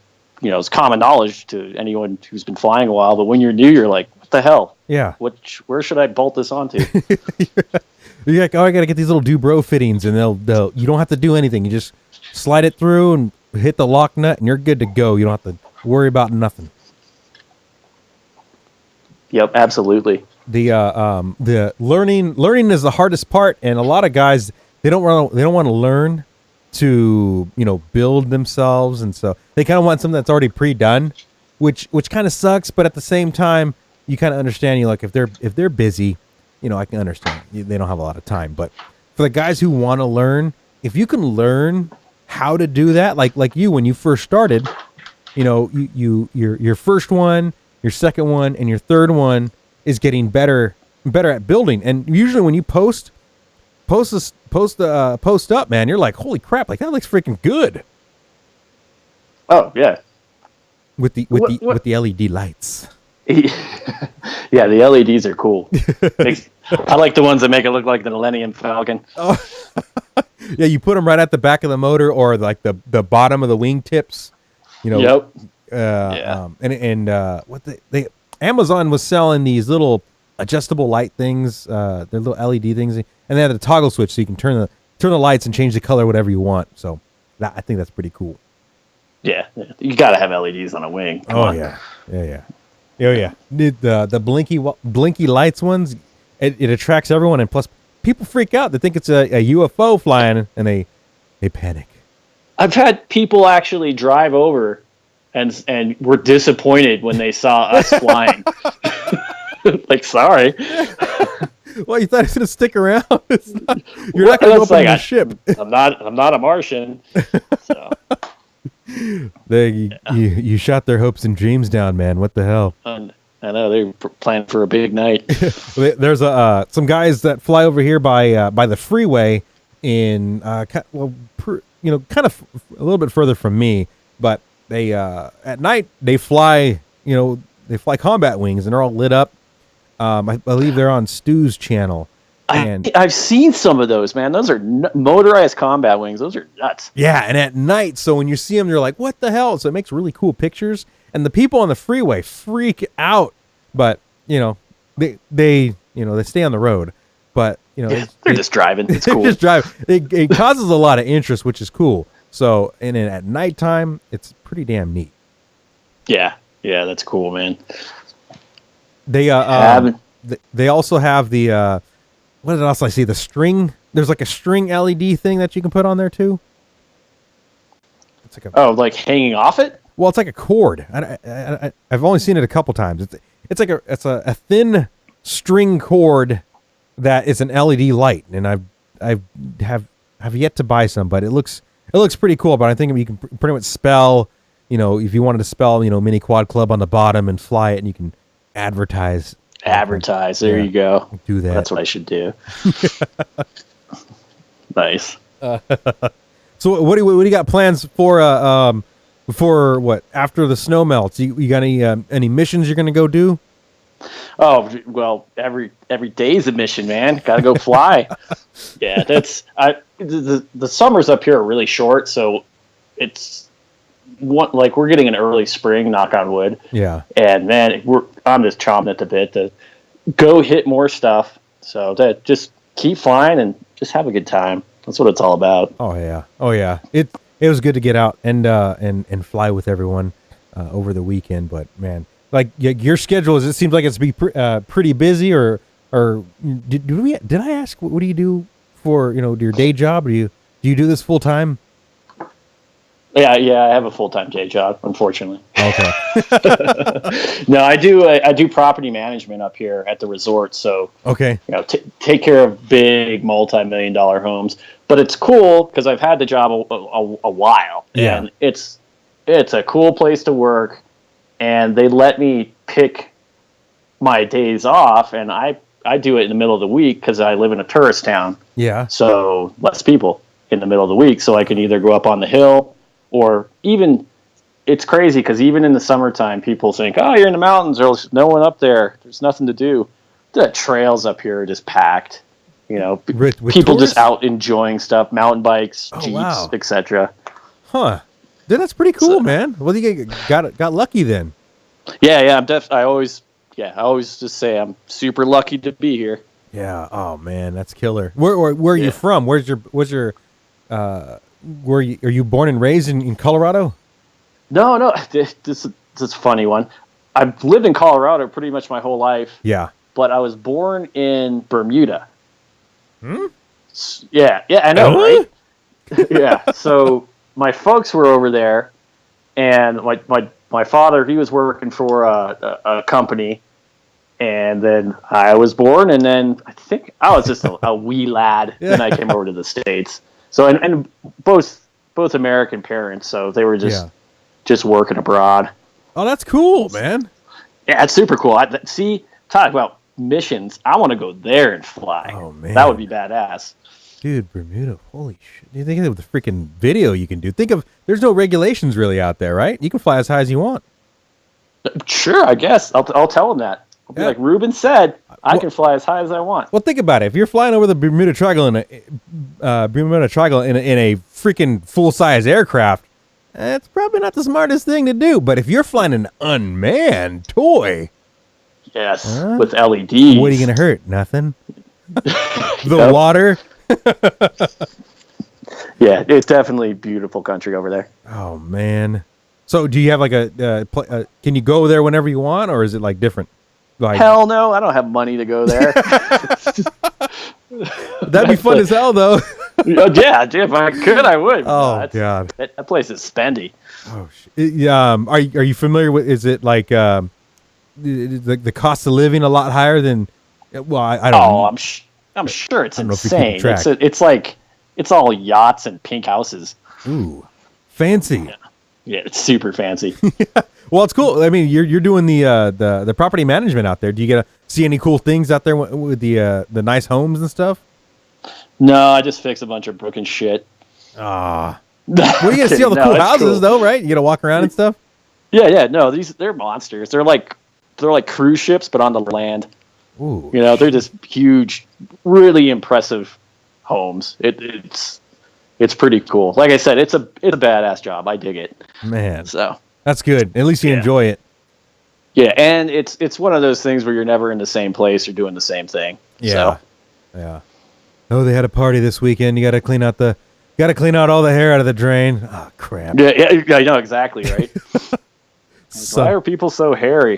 is common knowledge to anyone who's been flying a while, but when you're new, you're like, what the hell? Yeah. Where should I bolt this onto? You're like, oh, I gotta get these little Dubro fittings, and they'll you don't have to do anything. You just slide it through and hit the lock nut, and you're good to go. You don't have to worry about nothing. Yep, absolutely. The learning is the hardest part, and a lot of guys they don't want to learn to build themselves, and so they kind of want something that's already pre-done, which kind of sucks. But at the same time, you kind of understand. Like if they're busy, I can understand they don't have a lot of time. But for the guys who want to learn, if you can learn how to do that, like you when you first started, your first one, your second one, and your third one is getting better at building. And usually when you post up, man, you're like, holy crap, like that looks freaking good. Oh yeah. With the LED lights. Yeah, the LEDs are cool. I like the ones that make it look like the Millennium Falcon. Oh. Yeah, you put them right at the back of the motor or like the bottom of the wing tips. Yep. Amazon was selling these little adjustable light things, they're little LED things, and they had a toggle switch so you can turn the lights and change the color whatever you want. So I think that's pretty cool. Yeah, you got to have LEDs on a wing. Come on. Yeah. Oh yeah. The blinky lights ones, it attracts everyone, and plus people freak out. They think it's a UFO flying, and they panic. I've had people actually drive over and were disappointed when they saw us flying. Like, sorry. Well, you thought it was gonna stick around. You're not gonna go up on the ship. I'm not a Martian. So. You shot their hopes and dreams down, man. What the hell? I know they were planning for a big night. There's some guys that fly over here by the freeway in kind of a little bit further from me, but they at night they fly combat wings, and they're all lit up. I believe they're on Stu's channel. I've seen some of those, man. Those are motorized combat wings. Those are nuts. Yeah, and at night, so when you see them, you're like, what the hell? So it makes really cool pictures. And the people on the freeway freak out. But, they stay on the road. But, they're just driving. It's cool. Just drive. It causes a lot of interest, which is cool. So, and then at nighttime, it's pretty damn neat. Yeah, that's cool, man. They also have the what else I see? The string. There's like a string LED thing that you can put on there too. It's like like hanging off it. Well, it's like a cord. I've only seen it a couple times. It's like a thin string cord that is an LED light, and I have yet to buy some, but it looks It looks pretty cool, but I think you can pretty much spell, if you wanted to spell, Mini Quad Club on the bottom and fly it, and you can advertise. There you go. Do that. That's what I should do. Nice. So what do you got plans for after the snow melts? You got any missions you're gonna go do? Oh well, every day's a mission, man. Got to go fly. Yeah, the summers up here are really short, so it's we're getting an early spring. Knock on wood. Yeah. And man, I'm just chomping at the bit to go hit more stuff. So that just keep flying and just have a good time. That's what it's all about. Oh yeah. It was good to get out and fly with everyone over the weekend. But man, like your schedule it seems like it's pretty busy. Or did I ask what do you do for your day job? Do you do this full time? Yeah, I have a full-time day job, unfortunately. Okay. No, I do property management up here at the resort. So okay, take care of big multi-million-dollar homes. But it's cool because I've had the job a while, and it's a cool place to work. And they let me pick my days off, and I do it in the middle of the week because I live in a tourist town. Yeah. So less people in the middle of the week, so I can either go up on the hill. Or even, it's crazy because even in the summertime, people think, oh, you're in the mountains. There's no one up there. There's nothing to do. The trails up here are just packed. With people tourists? Just out enjoying stuff, mountain bikes, Jeeps, etc. Huh. Dude, that's pretty cool, man. Well, you got lucky then. Yeah. I always just say I'm super lucky to be here. Yeah. Oh man, that's killer. Where are you from? Are you born and raised in Colorado? No. This is a funny one. I've lived in Colorado pretty much my whole life. Yeah. But I was born in Bermuda. Yeah, I know, right? Yeah. So my folks were over there, and my father, he was working for a company, and then I was born, and then I think I was just a wee lad. Then I came over to the States. So and both American parents, so they were just working abroad. Oh, that's cool, man. Yeah, it's super cool. Talk about missions. I want to go there and fly. Oh man, that would be badass. Dude, Bermuda, holy shit! You think of the freaking video you can do? There's no regulations really out there, right? You can fly as high as you want. Sure, I guess I'll tell them that. I'll be like Ruben said, I can fly as high as I want. Well, think about it. If you're flying over the Bermuda Triangle in a freaking full-size aircraft, it's probably not the smartest thing to do. But if you're flying an unmanned toy, with LEDs, what are you gonna hurt? Nothing. The water. Yeah, it's definitely beautiful country over there. Oh man. So, do you have like can you go there whenever you want, or is it like different? Like, hell no, I don't have money to go there. That'd be fun as hell, though. Yeah, if I could, I would. Oh god, that place is spendy. Oh shit. Are you familiar with? Is it like the cost of living a lot higher than? Well, I don't know. I'm sure it's insane. It's all yachts and pink houses. Ooh, fancy. Yeah, it's super fancy. Well, it's cool. I mean, you're doing the property management out there. Do you get to see any cool things out there with the nice homes and stuff? No, I just fix a bunch of broken shit. Well, you get to see all the cool houses, though, right? You get to walk around and stuff. Yeah. No, they're monsters. They're like cruise ships, but on the land. Ooh. They're just huge, really impressive homes. It's pretty cool. Like I said, it's a badass job. I dig it. Man. So that's good. At least you enjoy it. Yeah, and it's one of those things where you're never in the same place or doing the same thing. Yeah. So. Yeah. Oh, they had a party this weekend. You got to clean out all the hair out of the drain. Oh, crap. Yeah, I know exactly, right? Why are people so hairy?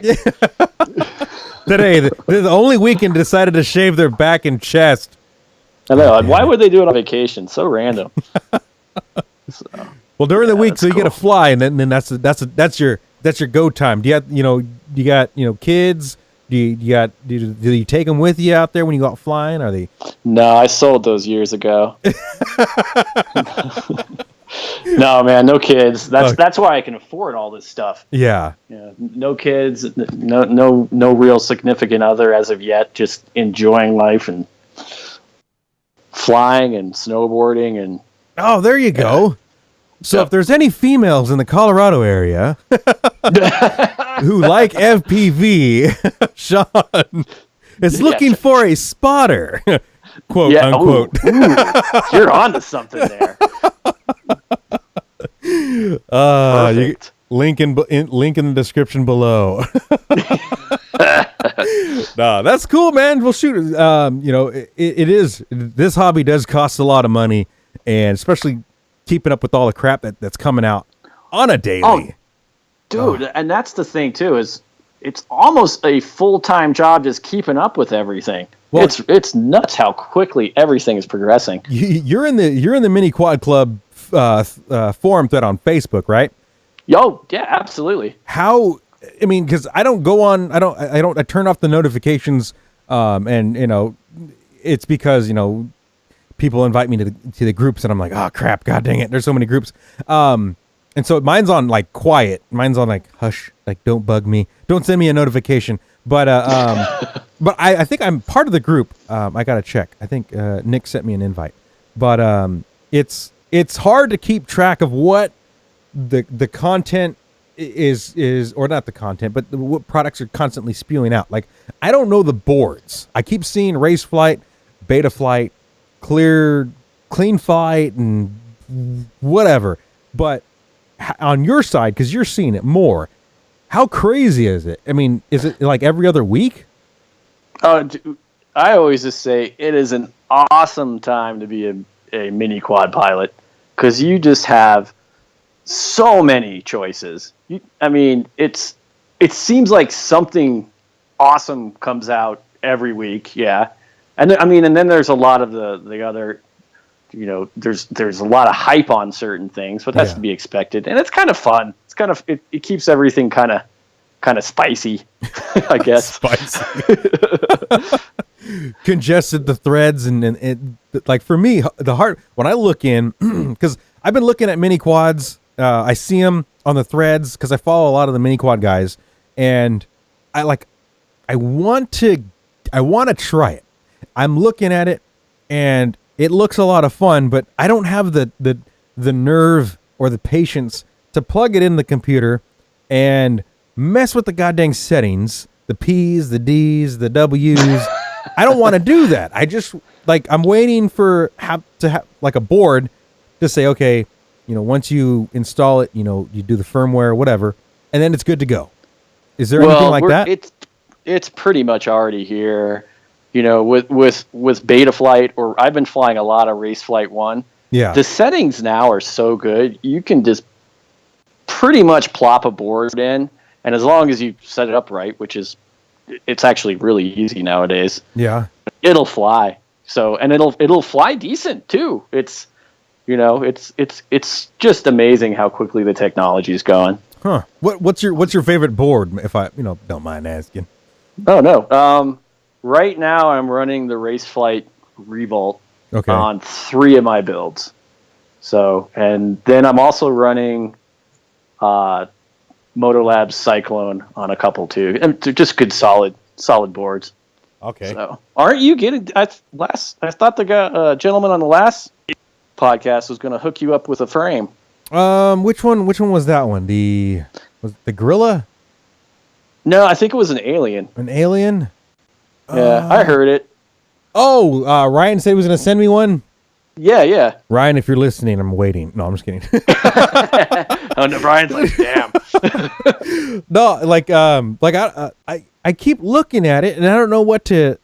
Today, the only weekend decided to shave their back and chest. I know. Why would they do it on vacation? So random. Well, during the week, so you got to fly, and then that's your go time. Do you got kids? Do you take them with you out there when you go out flying? Are they? No, I sold those years ago. No, man, no kids. That's why I can afford all this stuff. Yeah. Yeah, no kids, no real significant other as of yet. Just enjoying life and flying and snowboarding and. Oh, there you go. So if there's any females in the Colorado area who like FPV, Sean is looking for a spotter, quote unquote. Ooh, you're onto something there. Perfect. Link in the description below. No, that's cool, man. Well, shoot, it is. This hobby does cost a lot of money, and especially keeping up with all the crap that's coming out on a daily. Oh, dude, and that's the thing too, is it's almost a full-time job just keeping up with everything. Well, it's nuts how quickly everything is progressing. You're in the Mini Quad Club forum thread on Facebook, right? Yo, yeah, absolutely. How? I mean, because I don't go on. I turn off the notifications, and it's because people invite me to the groups, and I'm like, oh crap, god dang it, there's so many groups. And so mine's on like quiet. Mine's on like hush, like don't bug me, don't send me a notification. But but I think I'm part of the group. I gotta check. I think Nick sent me an invite. But it's hard to keep track of what the content is, or not the content, but what products are constantly spewing out. Like I don't know the boards. I keep seeing Race Flight, Beta Flight, Clean Flight, and whatever. But on your side, because you're seeing it more, how crazy is it? I mean, is it like every other week? I always just say it is an awesome time to be a mini quad pilot, because you just have so many choices. It seems like something awesome comes out every week. Yeah. And then there's a lot of the other, there's a lot of hype on certain things, but that's to be expected. And it's kind of fun. It's kind of, it keeps everything kind of spicy, I guess. Spicy. Congested the threads. And like for me, when I look in, because I've been looking at mini quads, I see them on the threads because I follow a lot of the mini quad guys, and I want to try it. I'm looking at it, and it looks a lot of fun, but I don't have the nerve or the patience to plug it in the computer and mess with the goddamn settings, the P's, the D's, the W's. I don't want to do that. I just I'm waiting to have like a board to say, okay, once you install it, you do the firmware, whatever, and then it's good to go. Is there anything like that? It's pretty much already here. With Beta Flight, or I've been flying a lot of Race Flight 1. Yeah. The settings now are so good. You can just pretty much plop a board in, and as long as you set it up right, it's actually really easy nowadays. Yeah. It'll fly. So, and it'll fly decent too. It's just amazing how quickly the technology is going. Huh. What's your favorite board, if I don't mind asking? Oh no. Right now, I'm running the Race Flight Revolt on 3 of my builds. So, and then I'm also running Motolab's Cyclone on a couple too, and they're just good, solid boards. Okay. So, aren't you getting? I thought the gentleman on the last podcast was going to hook you up with a frame. Which one was that one? Was it the Gorilla? No, I think it was an Alien. An Alien? Yeah, I heard it. Oh, Ryan said he was going to send me one? Yeah. Ryan, if you're listening, I'm waiting. No, I'm just kidding. Oh, no, Ryan's like, damn. No, I keep looking at it, and I don't know what to...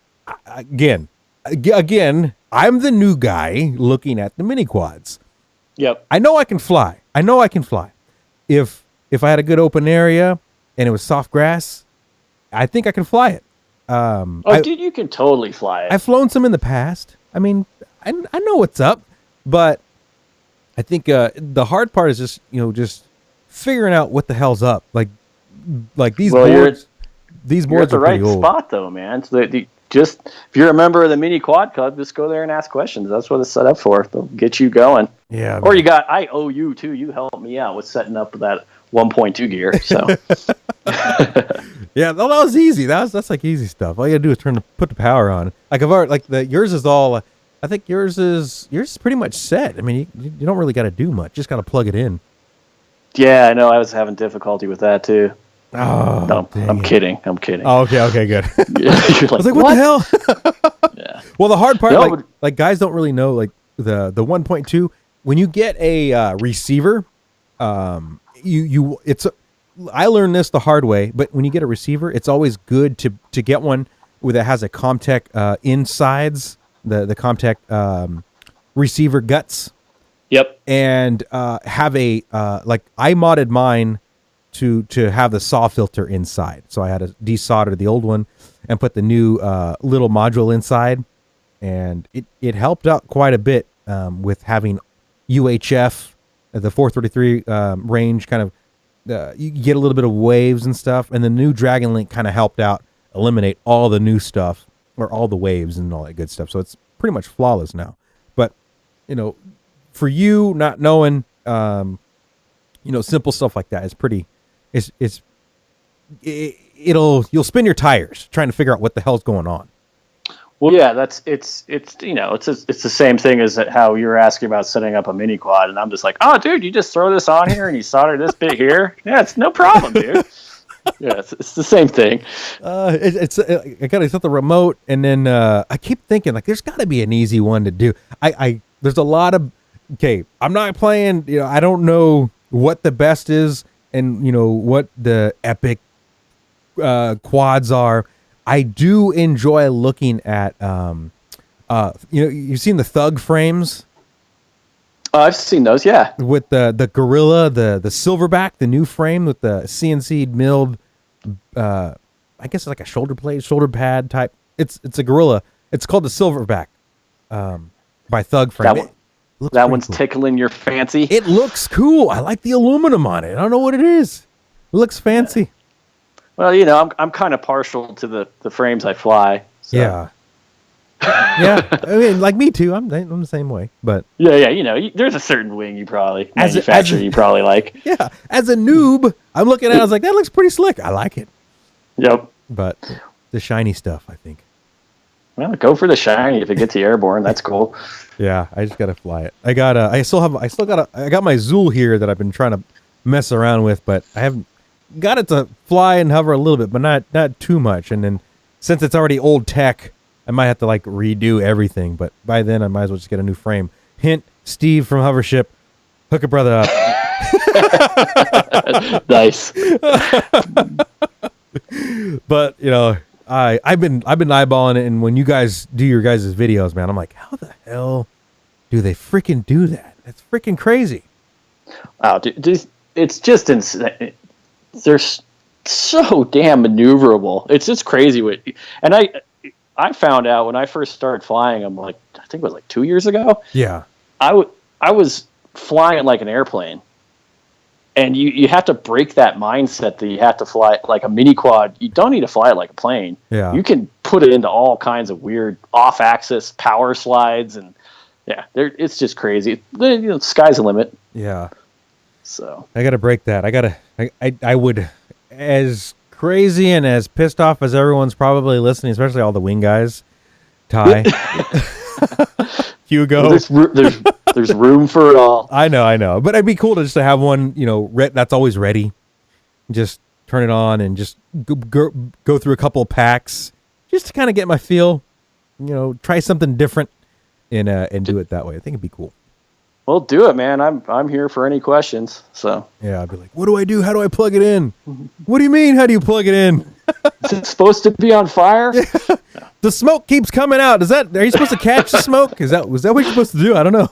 Again, I'm the new guy looking at the mini quads. Yep. I know I can fly. If I had a good open area and it was soft grass, I think I can fly it. Dude, you can totally fly it. I've flown some in the past. I mean, I know what's up, but I think the hard part is just figuring out what the hell's up. Like these boards. These boards are pretty right old. Spot though, man. So just if you're a member of the Mini Quad Club, just go there and ask questions. That's what it's set up for. They'll get you going. Yeah. Or I owe you too. You helped me out with setting up that 1.2 gear. So yeah, that was easy. That's like easy stuff. All you gotta do is put the power on. Like yours is all. I think yours is pretty much set. I mean, you don't really got to do much. Just got to plug it in. Yeah, I know. I was having difficulty with that too. Oh, no, I'm kidding. Oh, okay, good. Yeah, I was like, what the hell? Yeah. Well, the hard part, like guys don't really know, like the 1.2. When you get a receiver, I learned this the hard way. But when you get a receiver, it's always good to get one that has a Comtech insides, the Comtech receiver guts. Yep. And have a like I modded mine to have the saw filter inside. So I had to desolder the old one and put the new little module inside, and it helped out quite a bit with having UHF, the 433 range, kind of you get a little bit of waves and stuff, and the new Dragon Link kind of helped out eliminate all the new stuff or all the waves and all that good stuff. So it's pretty much flawless now. But for you not knowing, simple stuff like that is pretty. You'll spin your tires trying to figure out what the hell's going on. Well, yeah, it's the same thing as how you were asking about setting up a mini quad, and I'm just like, oh, dude, you just throw this on here and you solder this bit here. Yeah, it's no problem, dude. Yeah, it's the same thing. I gotta set the remote, and then I keep thinking like there's got to be an easy one to do. There's a lot of I'm not playing. I don't know what the best is, and what the epic quads are. I do enjoy looking at you've seen the Thug frames. I've seen those, yeah. With the Gorilla, the Silverback, the new frame with the CNC milled, I guess it's like a shoulder pad type. It's a Gorilla. It's called the Silverback, by Thug frame. That one's cool. Tickling your fancy. It looks cool. I like the aluminum on it. I don't know what it is. It looks fancy. Well, I'm kind of partial to the frames I fly. So. Yeah. Yeah, I mean, like me too. I'm the same way, but yeah. There's a certain wing you probably you probably like. Yeah, as a noob, I'm looking at it. I was like, that looks pretty slick. I like it. Yep. But the shiny stuff, I think. Well, go for the shiny if it gets you airborne. That's cool. Yeah, I just gotta fly it. I got my Zool here that I've been trying to mess around with, but I haven't got it to fly and hover a little bit, but not too much. And then since it's already old tech, I might have to like redo everything, but by then I might as well just get a new frame. Hint, Steve from Hovership, hook a brother up. Nice. But I've been eyeballing it, and when you guys do your guys' videos, man, I'm like, how the hell do they freaking do that? That's freaking crazy. Wow, dude, it's just insane. They're so damn maneuverable. It's just crazy. And I found out when I first started flying, I'm like, I think it was like 2 years ago. Yeah. I was flying it like an airplane. And you have to break that mindset that you have to fly like a mini quad. You don't need to fly it like a plane. Yeah. You can put it into all kinds of weird off-axis power slides. And yeah, it's just crazy. The sky's the limit. Yeah. So I got to break that. I would, as crazy and as pissed off as everyone's probably listening, especially all the wing guys, Ty, Hugo. Well, there's room for it all. I know, but it'd be cool to have one, that's always ready. Just turn it on and just go through a couple of packs, just to kind of get my feel. Try something different and do it that way. I think it'd be cool. Well, do it, man. I'm here for any questions. So yeah, I'd be like, what do I do? How do I plug it in? What do you mean? How do you plug it in? Is it supposed to be on fire? Yeah. The smoke keeps coming out. Are you supposed to catch the smoke? Was that what you're supposed to do? I don't know.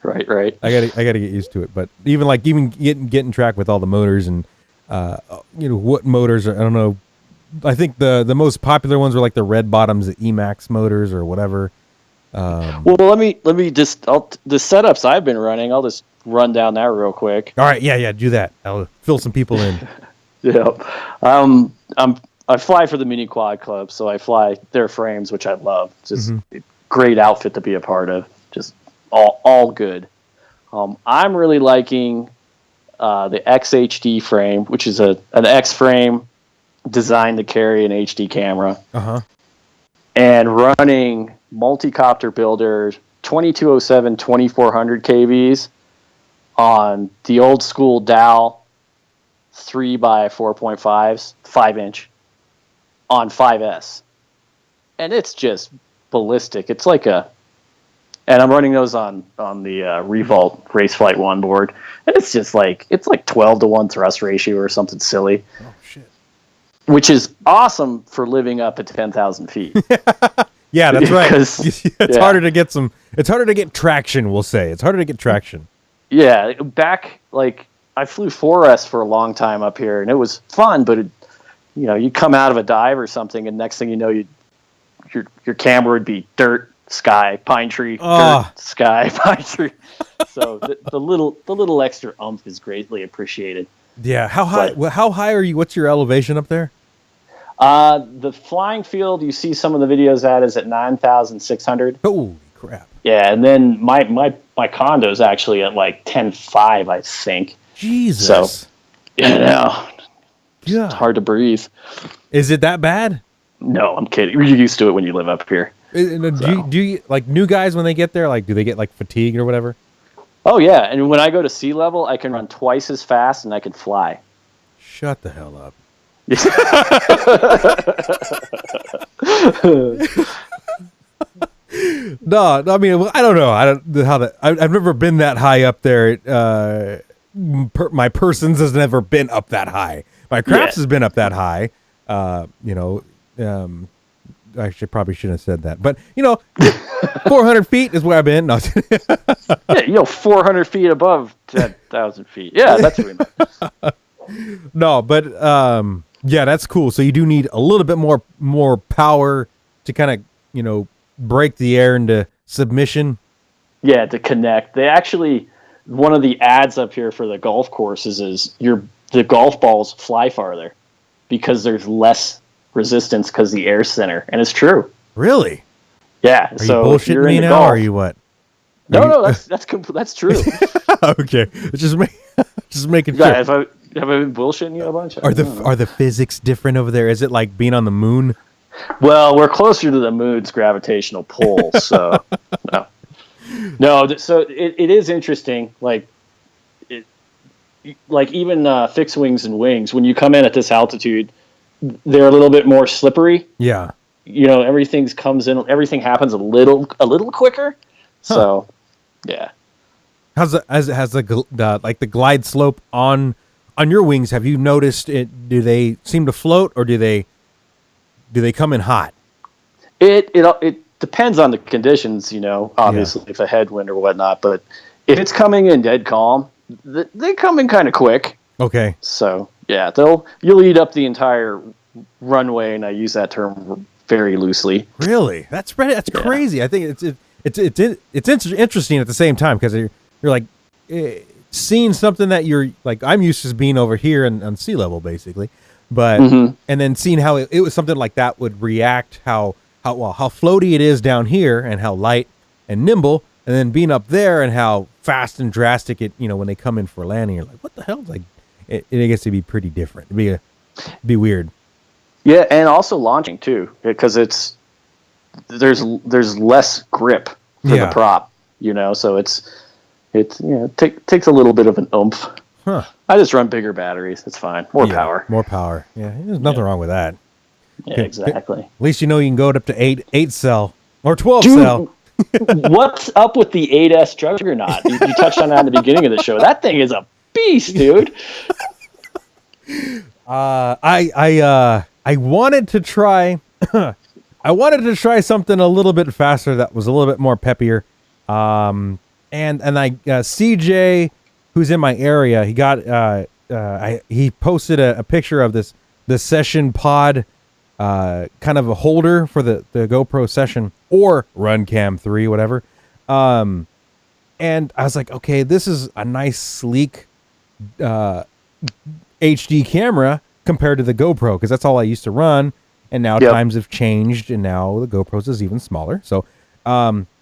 Right. I gotta get used to it. But even getting track with all the motors and what motors are, I don't know. I think the most popular ones were like the red bottoms, the Emax motors or whatever. Well, let me just the setups I've been running. I'll just run down that real I'm All right, yeah, do that. I'll fill some people in. Yeah, I'm I fly for the Mini Quad Club, so I fly their frames, which I love. Just a great outfit to be a part of. Just all good. I'm really liking the XHD frame, which is an X frame designed to carry an HD camera. And running Multicopter Builder 2207 2400 kVs on the old school Dow 3x4.5s, 5-inch on 5S. And it's just ballistic. It's like and I'm running those on the Revolt Race Flight 1 board. And it's just like, it's like 12-to-1 thrust ratio or something silly. Oh, shit. Which is awesome for living up at 10,000 feet. Yeah, that's right. It's harder to get it's harder to get traction, we'll say. It's harder to get traction. Yeah, back, like, I flew 4S for a long time up here, and it was fun, but, you come out of a dive or something, and next thing you know, your camera would be dirt, sky, pine tree, dirt, sky, pine tree. So the little extra oomph is greatly appreciated. Yeah, how high are you? What's your elevation up there? The flying field you see some of the videos at is at 9,600. Oh crap! Yeah, and then my condo's actually at like 10.5, I think. Jesus. So, yeah, it's hard to breathe. Is it that bad? No, I'm kidding. You're used to it when you live up here. Do you like new guys when they get there? Like, do they get like fatigued or whatever? Oh yeah, and when I go to sea level, I can run twice as fast and I can fly. Shut the hell up. No, I mean, I don't know. I've never been that high up there. My persons has never been up that high. My crafts has been up that high. Actually, probably shouldn't have said that, but 400 feet is where I've been. No. 400 feet above 10,000 feet. Yeah, that's really nice. No, but yeah, that's cool. So you do need a little bit more power to kind of break the air into submission. Yeah, to connect. They actually, one of the ads up here for the golf courses is the golf balls fly farther because there's less resistance because the air's thinner, and it's true. Really? Yeah. Are you bullshitting me now, golf, or are you what? No, that's true. Okay, just making sure. Have I been bullshitting you a bunch? Are the physics different over there? Is it like being on the moon? Well, we're closer to the moon's gravitational pull, so no. So it is interesting. Like even fixed wings and wings, when you come in at this altitude, they're a little bit more slippery. Yeah. Everything happens a little quicker. Huh. So, yeah. Has the glide slope on your wings? Have you noticed it? Do they seem to float, or do they come in hot? It depends on the conditions, obviously if a headwind or whatnot, but if it's coming in dead calm, they come in kind of quick. Okay. So, yeah, you'll eat up the entire runway, and I use that term very loosely. Really? That's crazy. I think it's interesting at the same time, because you're like seeing something that you're like, I'm used to being over here on sea level basically, but and then seeing how it was something like that would react, how floaty it is down here and how light and nimble, and then being up there and how fast and drastic it, when they come in for landing, you're like, what the hell? Like it gets to be pretty different. It'd be weird. Yeah, and also launching too, because there's less grip for the prop, so it takes a little bit of an oomph. Huh. I just run bigger batteries. It's fine. More power. More power. Yeah, there's nothing wrong with that. Yeah, exactly. At least you can go up to 8 cell or 12 cell. What's up with the 8S Juggernaut? You touched on that in the beginning of the show. That thing is a beast, dude. I wanted to try something a little bit faster that was a little bit more peppier. And CJ, who's in my area, he got he posted a picture of this session pod, kind of a holder for the GoPro Session or Run Cam 3, whatever. And I was like, okay, this is a nice sleek HD camera, compared to the GoPro, because that's all I used to run. And now times have changed, and now the GoPro's is even smaller. So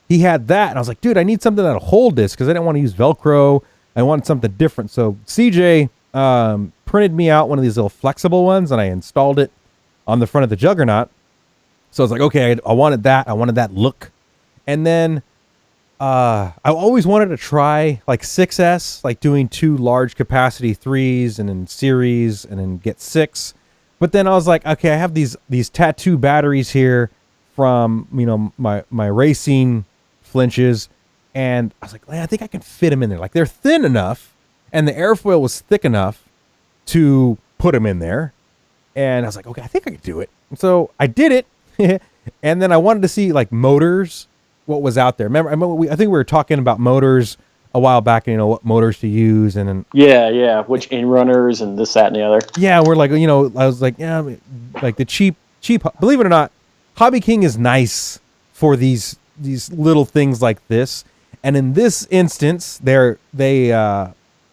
he had that, and I was like, dude, I need something that'll hold this, because I didn't want to use Velcro. I wanted something different. So CJ printed me out one of these little flexible ones, and I installed it on the front of the Juggernaut. So I was like, okay, I wanted that. I wanted that look. And then I always wanted to try like 6S, like doing 2 large capacity 3s and then series and then get 6. But then I was like, okay, I have these tattoo batteries here from, you know, my racing flinches. And I was like, man, I think I can fit them in there. Like, they're thin enough, and the airfoil was thick enough to put them in there. And I was like, okay, I think I can do it. And so I did it. And then I wanted to see like motors, what was out there. Remember, I think we were talking about motors a while back, you know, what motors to use. And then which in-runners and this, that, and the other. Yeah, we're like, you know, I was like, yeah, like the cheap, believe it or not, Hobby King is nice for these little things like this. And in this instance, they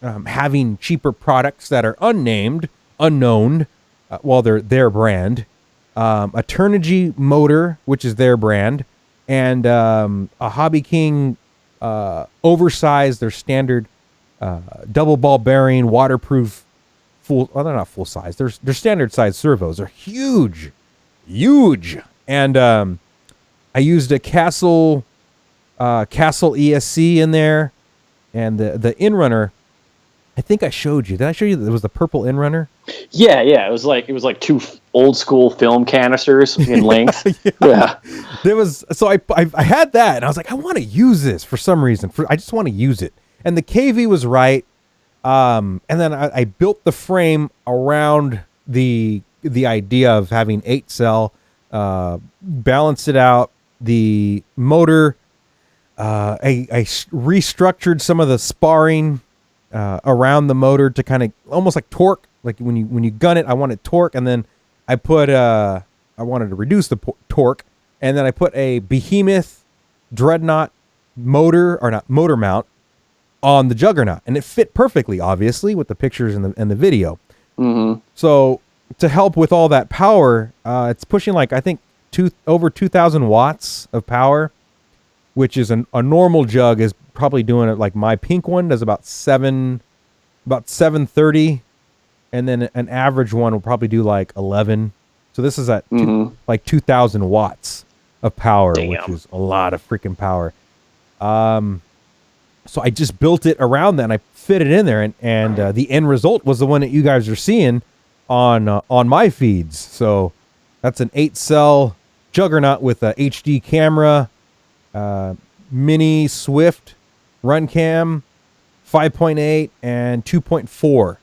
having cheaper products that are unknown, while they're their brand. A Turnigy motor, which is their brand, and a Hobby King oversized, their standard double ball bearing, waterproof, they're not full size. They're standard size servos. They're huge. And I used a Castle ESC in there, and the in-runner. I think I showed you. Did I show you that it was the purple in-runner? Yeah. It was like 2 old school film canisters in length. There was, so I had that, and I was like, I want to use this for some reason. I just want to use it. And the KV was right. And then I built the frame around the idea of having 8-cell, balanced it out. The motor, I restructured some of the sparring around the motor to kind of almost like torque. Like when you gun it, I wanted torque, and then I put I wanted to reduce the torque, and then I put a Behemoth Dreadnought motor mount on the Juggernaut, and it fit perfectly, obviously, with the pictures and the video. Mm-hmm. So to help with all that power, it's pushing like, I think over 2,000 watts of power, which is a normal jug is probably doing it, like my pink one does about 730, and then an average one will probably do like 11. So this is at like 2,000 watts of power, which is a lot of freaking power. So I just built it around that, and I fit it in there, and the end result was the one that you guys are seeing on my feeds. So that's an 8-cell Juggernaut with a HD camera, mini Swift run cam, 5.8 and 2.4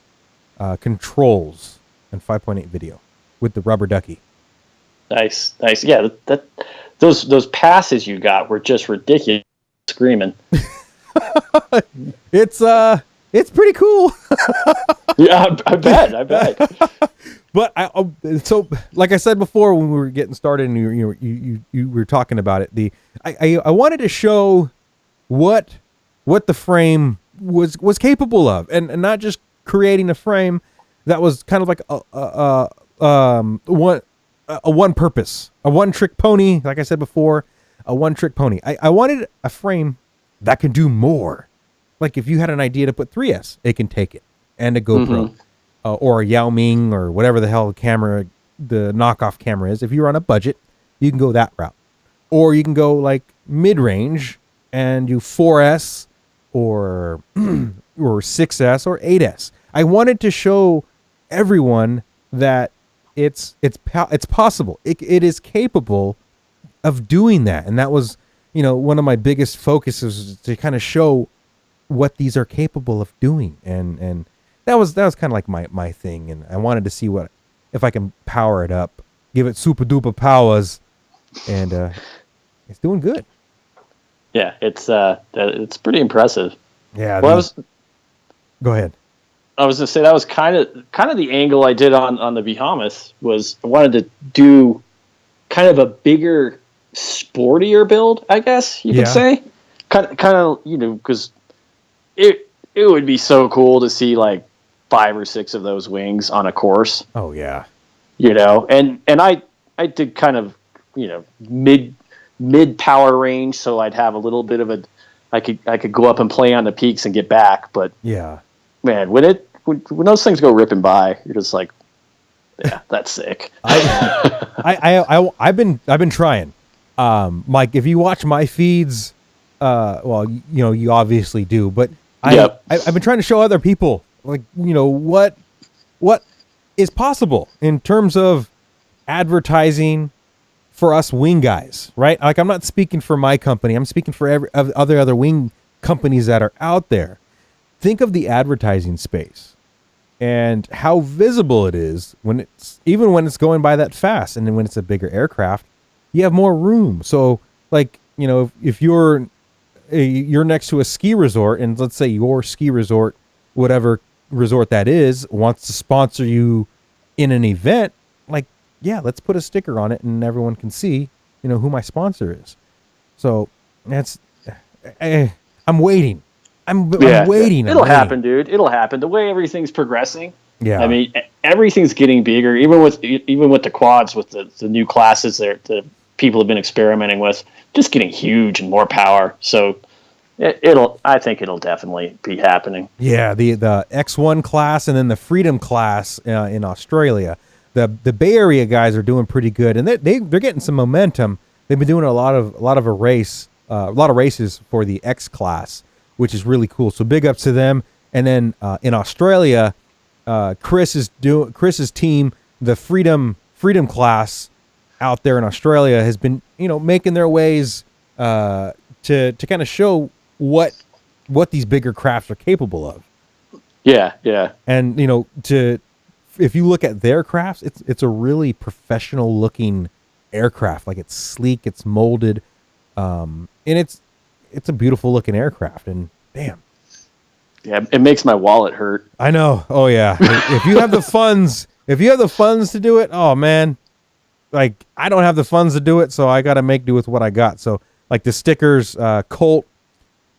controls, and 5.8 video with the rubber ducky. Nice. Yeah, those passes you got were just ridiculous. Screaming. It's pretty cool. Yeah, I bet. But so like I said before, when we were getting started and you were talking about it, I wanted to show what the frame was capable of, and not just creating a frame that was kind of like a one purpose, a one trick pony. Like I said before, a one trick pony. I wanted a frame that can do more. Like if you had an idea to put 3S, it can take it, and a GoPro. Or a Yao Ming, or whatever the hell the knockoff camera is. If you're on a budget, you can go that route. Or you can go like mid-range and do 4S or 6S or 8S. I wanted to show everyone that it's possible. It is capable of doing that. And that was, one of my biggest focuses, to kind of show what these are capable of doing. And that was kind of like my thing, and I wanted to see if I can power it up, give it super duper powers, and it's doing good. Yeah, it's pretty impressive. Yeah. Well, go ahead. I was gonna say that was kind of the angle I did on the Behemoth. Was I wanted to do kind of a bigger, sportier build, I guess you could say. Kind of, because it would be so cool to see like 5 or 6 of those wings on a course. Oh yeah. And I did kind of, mid power range, so I'd have a little bit of I could go up and play on the peaks and get back, but yeah, man, when those things go ripping by, you're just like, yeah, that's sick. I've been trying. Mike, if you watch my feeds, well, you obviously do, but I've been trying to show other people, like, what is possible in terms of advertising for us wing guys, right? Like, I'm not speaking for my company. I'm speaking for other wing companies that are out there. Think of the advertising space and how visible it is even when it's going by that fast. And then when it's a bigger aircraft, you have more room. So, like, if you're next to a ski resort, and let's say your ski resort, whatever resort that is, wants to sponsor you in an event, like, yeah, let's put a sticker on it and everyone can see, who my sponsor is. So I'm waiting. I'm waiting. It'll happen, dude. It'll happen. The way everything's progressing. Yeah. I mean, everything's getting bigger, even with the quads, with the new classes that people have been experimenting with, just getting huge and more power. So I think it'll definitely be happening. Yeah, the X1 class and then the Freedom class in Australia. The Bay Area guys are doing pretty good, and they're getting some momentum. They've been doing a lot of races for the X class, which is really cool. So big ups to them. And then in Australia, Chris's team, the Freedom class out there in Australia, has been making their ways to kind of show what these bigger crafts are capable of. Yeah. And if you look at their crafts, it's a really professional looking aircraft. Like, it's sleek, it's molded, and it's a beautiful looking aircraft. And damn, yeah, it makes my wallet hurt. I know. Oh yeah. If you have the funds to do it, oh man, like, I don't have the funds to do it, so I got to make do with what I got. So, like, the stickers, Colt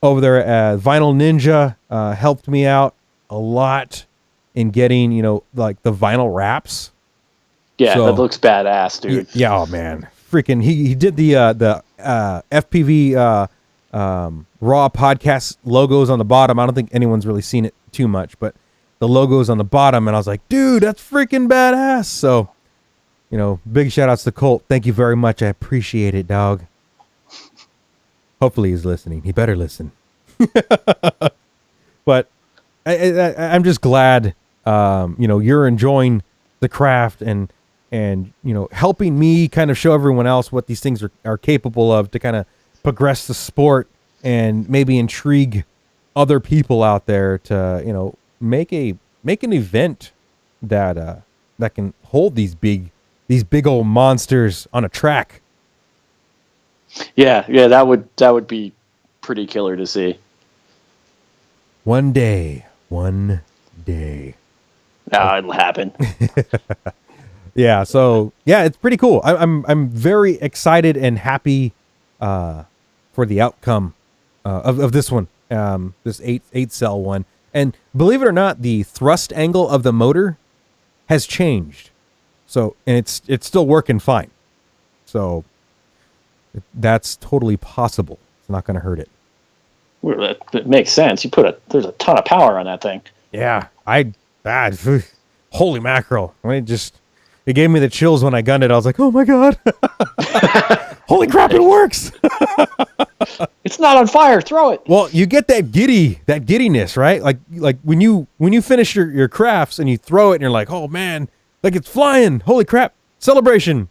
over there at Vinyl Ninja helped me out a lot in getting, like, the vinyl wraps. Yeah, so, that looks badass, dude. Yeah, oh man, freaking! He did the FPV RAW podcast logos on the bottom. I don't think anyone's really seen it too much, but the logos on the bottom, and I was like, dude, that's freaking badass. So, big shout outs to Colt. Thank you very much. I appreciate it, dog. Hopefully he's listening. He better listen. But I'm just glad, you're enjoying the craft and helping me kind of show everyone else what these things are capable of, to kind of progress the sport and maybe intrigue other people out there to, make an event that can hold these big old monsters on a track. Yeah, that would be pretty killer to see. One day. No, it'll happen. Yeah, so yeah, it's pretty cool. I'm very excited and happy for the outcome of this one, this 8 cell one. And believe it or not, the thrust angle of the motor has changed. So, and it's still working fine. So that's totally possible. It's not going to hurt it. Well, that makes sense. There's a ton of power on that thing. Yeah, holy mackerel! It gave me the chills when I gunned it. I was like, oh my god, holy crap, it works! It's not on fire. Throw it. Well, you get that giddiness, right? Like when you finish your crafts and you throw it and you're like, oh man, like, it's flying! Holy crap, celebration!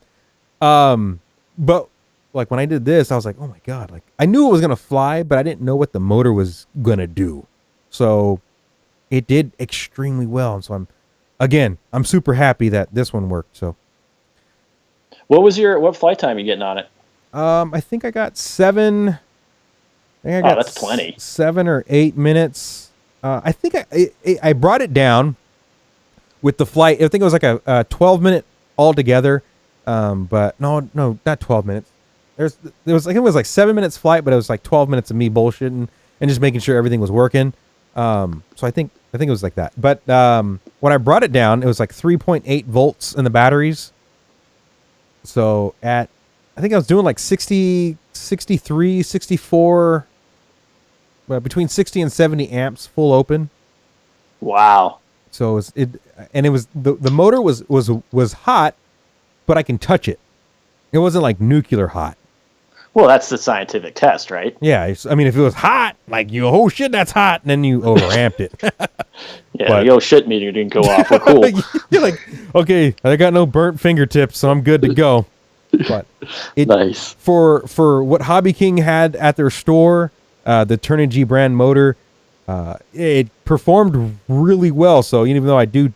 But like, when I did this, I was like, oh my god, like, I knew it was gonna fly, but I didn't know what the motor was gonna do. So it did extremely well, and so I'm super happy that this one worked. So, what flight time are you getting on it? I think I got 7. That's plenty. 7 or 8 minutes. I think I brought it down with the flight. I think it was like a 12-minute altogether. But no, not 12 minutes. There was like, it was like 7 minutes flight, but it was like 12 minutes of me bullshitting and just making sure everything was working. So I think I think it was like that. But when I brought it down, it was like 3.8 volts in the batteries. So I think I was doing like 60, 63, 64, between 60 and 70 amps full open. Wow. So it was the motor was hot, but I can touch it. It wasn't like nuclear hot. Well, that's the scientific test, right? Yeah, I mean, if it was hot, like oh shit, that's hot, and then you overamped it. Yeah, the shit meter didn't go off. We're cool. You're like, okay, I got no burnt fingertips, so I'm good to go. But nice for what Hobby King had at their store, the Turnigy brand motor, it performed really well. So even though I do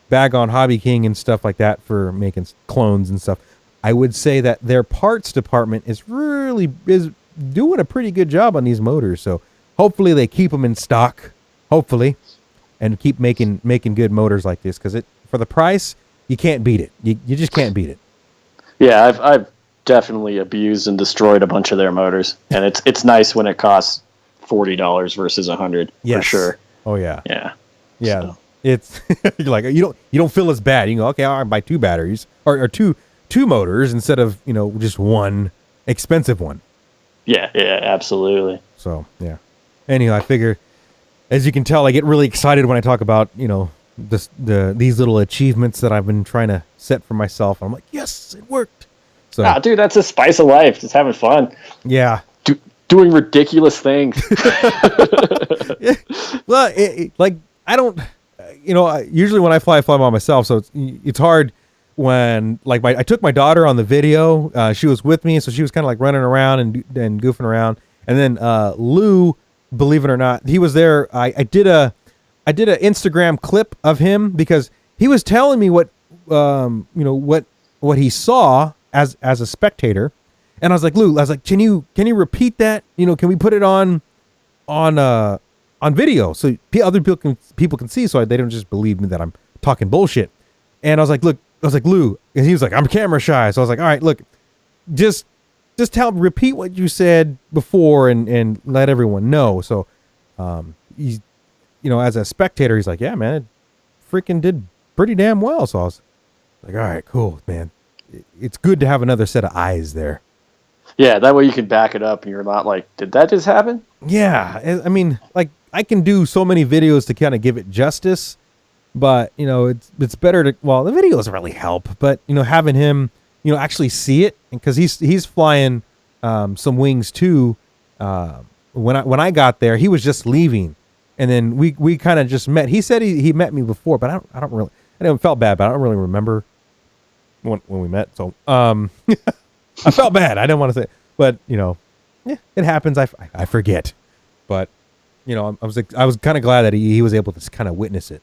bag on Hobby King and stuff like that for making clones and stuff, I would say that their parts department is doing a pretty good job on these motors. So hopefully they keep them in stock, hopefully, and keep making good motors like this, because for the price, you can't beat it. You just can't beat it. Yeah, I've definitely abused and destroyed a bunch of their motors, and it's nice when it costs $40 versus $100 for sure. Oh yeah. Yeah. So. It's you're like you don't feel as bad. You go, okay, I'll buy 2 batteries or two motors instead of just one expensive one. Yeah, absolutely. So yeah. Anyhow, I figure, as you can tell, I get really excited when I talk about these little achievements that I've been trying to set for myself. I'm like, yes, it worked. So, dude, that's the spice of life. Just having fun. Yeah. Doing ridiculous things. Yeah. Well, I don't, usually when I fly by myself, so it's hard when, like, I took my daughter on the video. She was with me, so she was kind of like running around and goofing around. And then Lou, believe it or not, he was there. I did an Instagram clip of him because he was telling me what he saw as a spectator, and I was like, Lou, can you repeat that? Can we put it on video so other people can see, so they don't just believe me that I'm talking bullshit. And I was like, Lou, and he was like, I'm camera shy. So I was like, all right, look, just repeat what you said before and let everyone know. So, he's, as a spectator, he's like, yeah, man, it freaking did pretty damn well. So I was like, all right, cool, man. It's good to have another set of eyes there. Yeah, that way you can back it up and you're not like, did that just happen? Yeah, I mean, like, I can do so many videos to kind of give it justice, but, it's better to, well, the video doesn't really help, but, having him, actually see it, because he's flying some wings too. When I got there, he was just leaving, and then we kind of just met. He said he met me before, but I don't really, I felt bad, but I don't really remember when we met. So I felt bad. I didn't want to say, but it happens. I forget, but I was kind of glad that he was able to kind of witness it.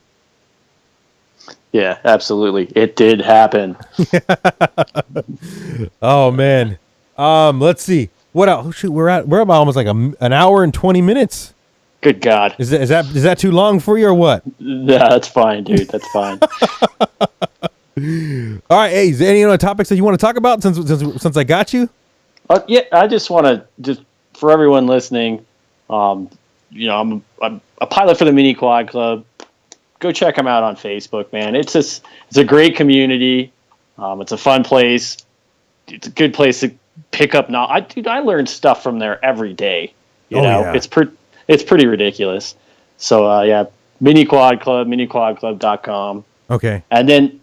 Yeah, absolutely. It did happen. Oh man. Let's see. What else? Oh, shoot, we're about almost like an hour and 20 minutes. Good God. Is that too long for you or what? Yeah, that's fine, dude. That's fine. All right. Hey, is there any other topics that you want to talk about since I got you? Yeah, I just want to, just for everyone listening, I'm a pilot for the Mini Quad Club. Go check them out on Facebook, man. It's a great community. It's a fun place. It's a good place to pick up knowledge. I learn stuff from there every day. Yeah. It's pretty ridiculous. So yeah, Mini Quad Club, miniquadclub.com. Okay. And then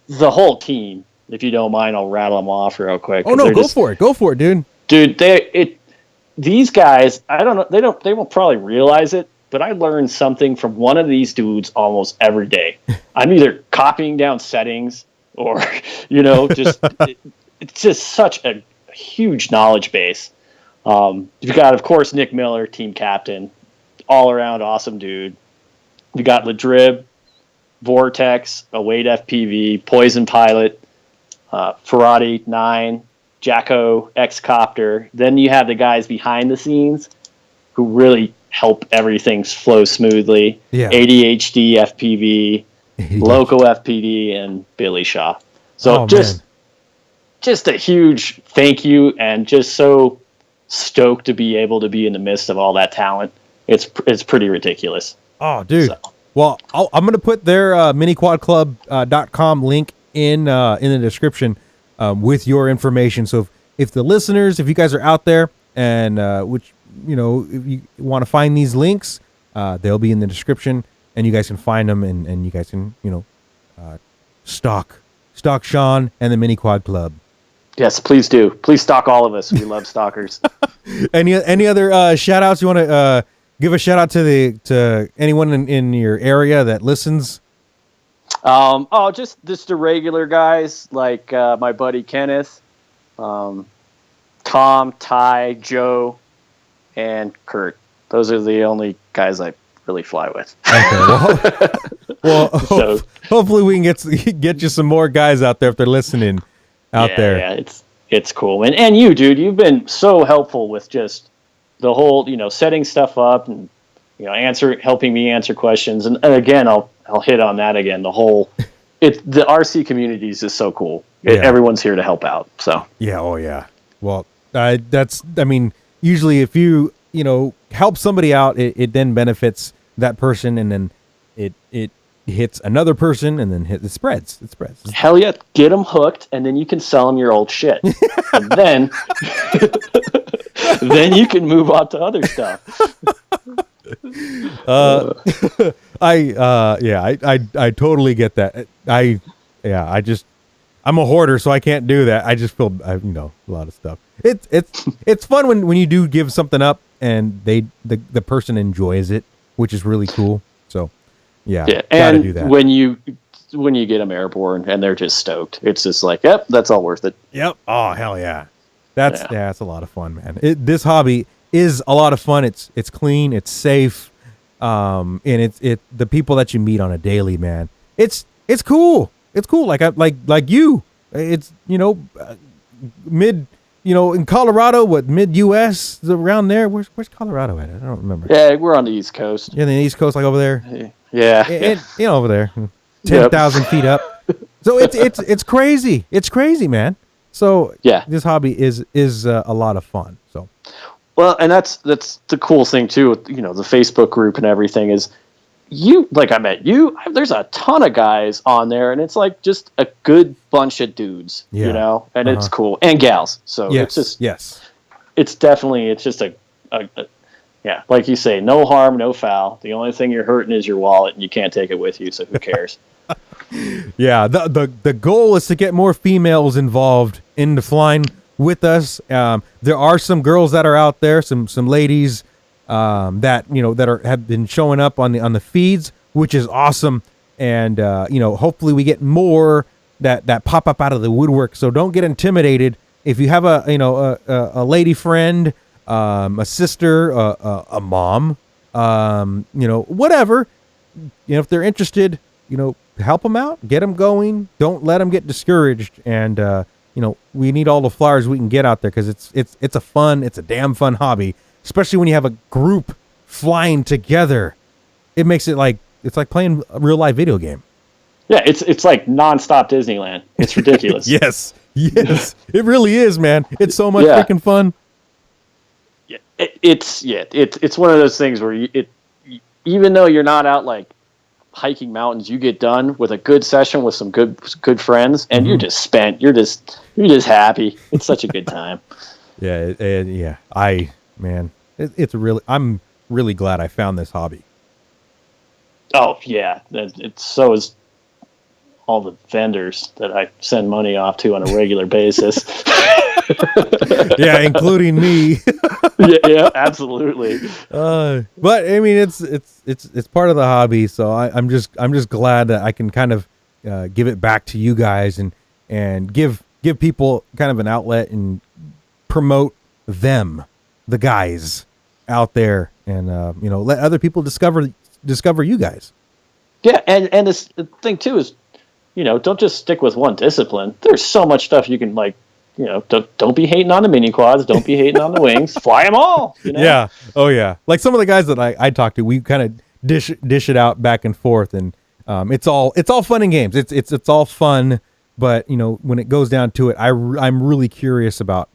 the whole team, if you don't mind, I'll rattle them off real quick. Oh no, go for it, dude. Dude, these guys, I don't know, they won't probably realize it, but I learn something from one of these dudes almost every day. I'm either copying down settings or, just it's just such a huge knowledge base. You've got, of course, Nick Miller, team captain, all around awesome dude. You got Ladrib, Vortex, Await FPV, Poison Pilot, Ferrati 9, Jacko X-Copter. Then you have the guys behind the scenes who really help everything flow smoothly. Yeah. ADHD FPV, Loco FPV, and Billy Shaw. So just a huge thank you, and just so stoked to be able to be in the midst of all that talent. It's pretty ridiculous. Oh, dude. So. Well, I'm going to put their miniquadclub.com link in the description with your information. So if the listeners, if you guys are out there and if you want to find these links, they'll be in the description, and you guys can find them, and you guys can stalk Sean and the Mini Quad Club. Yes, please do. Please stalk all of us. We love stalkers. Any other shout outs you want to give a shout out to anyone in your area that listens? Just the regular guys like my buddy Kenneth, Tom, Ty, Joe, and Kurt. Those are the only guys I really fly with. Okay, well, hopefully we can get you some more guys out there if they're listening out there. Yeah, it's cool. And you, dude, you've been so helpful with just the whole, setting stuff up and helping me answer questions. And again, I'll hit on that again. The RC community is just so cool. Everyone's here to help out. So yeah, oh yeah. Well, usually if you help somebody out, it then benefits that person, and then it hits another person, and then it spreads. Hell yeah, get them hooked, and then you can sell them your old shit, and then then you can move on to other stuff. I totally get that. I'm a hoarder, so I can't do that. I just feel a lot of stuff. It's fun when you do give something up and the person enjoys it, which is really cool. So yeah, and do that. when you get them airborne and they're just stoked, it's just like, yep, that's all worth it. Yep. Oh hell yeah, that's a lot of fun, man. This hobby is a lot of fun. It's clean, it's safe, and it's the people that you meet on a daily, man. It's cool. It's cool. Like you. It's mid. In Colorado, mid U.S. around there. Where's Colorado at? I don't remember. Yeah, we're on the East Coast. Yeah, the East Coast, like over there. Yeah. Over there, 10,000 feet up. So it's crazy. It's crazy, man. So yeah, this hobby is a lot of fun. So. Well, and that's the cool thing too. With, the Facebook group and everything is. I met you. There's a ton of guys on there, and it's like just a good bunch of dudes, and it's cool, and gals. So it's just it's just a like you say, no harm, no foul. The only thing you're hurting is your wallet, and you can't take it with you. So who cares? Yeah, the goal is to get more females involved into flying with us. There are some girls that are out there, some ladies. That have been showing up on the feeds, which is awesome, and hopefully we get more that pop up out of the woodwork. So don't get intimidated if you have a lady friend, a sister, a mom, whatever. If they're interested, help them out, get them going. Don't let them get discouraged, and we need all the flyers we can get out there because it's a damn fun hobby. Especially when you have a group flying together, it makes it it's like playing a real life video game. Yeah, it's like nonstop Disneyland. It's ridiculous. Yes, it really is, man. It's so much freaking fun. Yeah, it's one of those things where even though you're not out like hiking mountains, you get done with a good session with some good friends, and you're just spent. You're just happy. It's such a good time. Man, I'm really glad I found this hobby. Oh yeah, so is all the vendors that I send money off to on a regular basis. Yeah, including me. yeah, absolutely. But I mean, it's part of the hobby, so I'm just glad that I can kind of give it back to you guys and give people kind of an outlet and promote them. The guys out there, and let other people discover you guys. Yeah, and the thing too is, don't just stick with one discipline. There's so much stuff you can don't be hating on the mini quads, don't be hating on the wings, fly them all. Yeah, oh yeah. Like some of the guys that I talk to, we kind of dish it out back and forth, and it's all fun and games. It's all fun, but when it goes down to it, I'm really curious about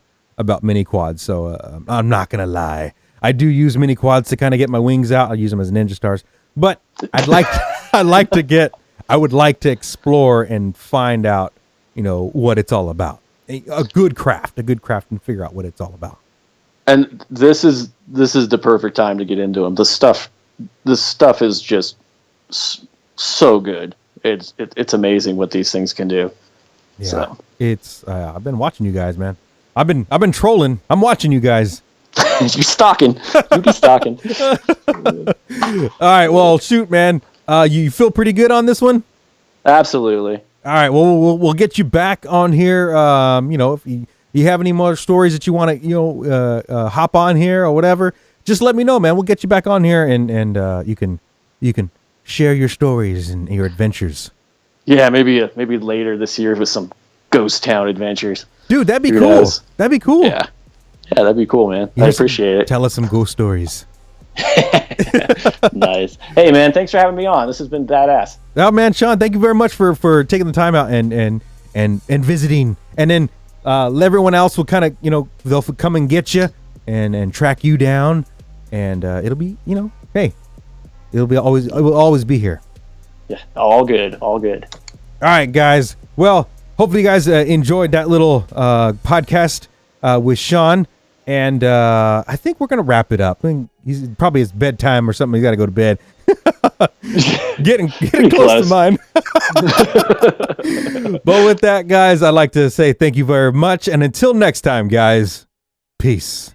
mini quads, so I'm not gonna lie. I do use mini quads to kind of get my wings out. I use them as ninja stars, but I'd like I would like to explore and find out, what it's all about. A good craft and figure out what it's all about. And this is the perfect time to get into them. This stuff is just so good. It's amazing what these things can do. Yeah, so. It's I've been watching you guys, man. I've been trolling. I'm watching you guys. You be stalking. All right, well, shoot, man. You feel pretty good on this one? Absolutely. All right, well, we'll get you back on here. If you have any more stories that you want to, hop on here or whatever, just let me know, man. We'll get you back on here, and you can share your stories and your adventures. Yeah, maybe later this year with some ghost town adventures. Dude, that'd be cool. That'd be cool. Yeah, that'd be cool, man. I appreciate it. Tell us some ghost stories. Nice. Hey, man, thanks for having me on. This has been badass. Oh, man, Sean, thank you very much for taking the time out and visiting. And then everyone else will kind of, they'll come and get you and track you down. And it'll be, hey, it will always be here. Yeah, all good. All right, guys. Well, hopefully you guys enjoyed that little podcast with Sean. And I think we're going to wrap it up. I think it's bedtime or something. He's got to go to bed. getting close to mine. But with that, guys, I'd like to say thank you very much. And until next time, guys, peace.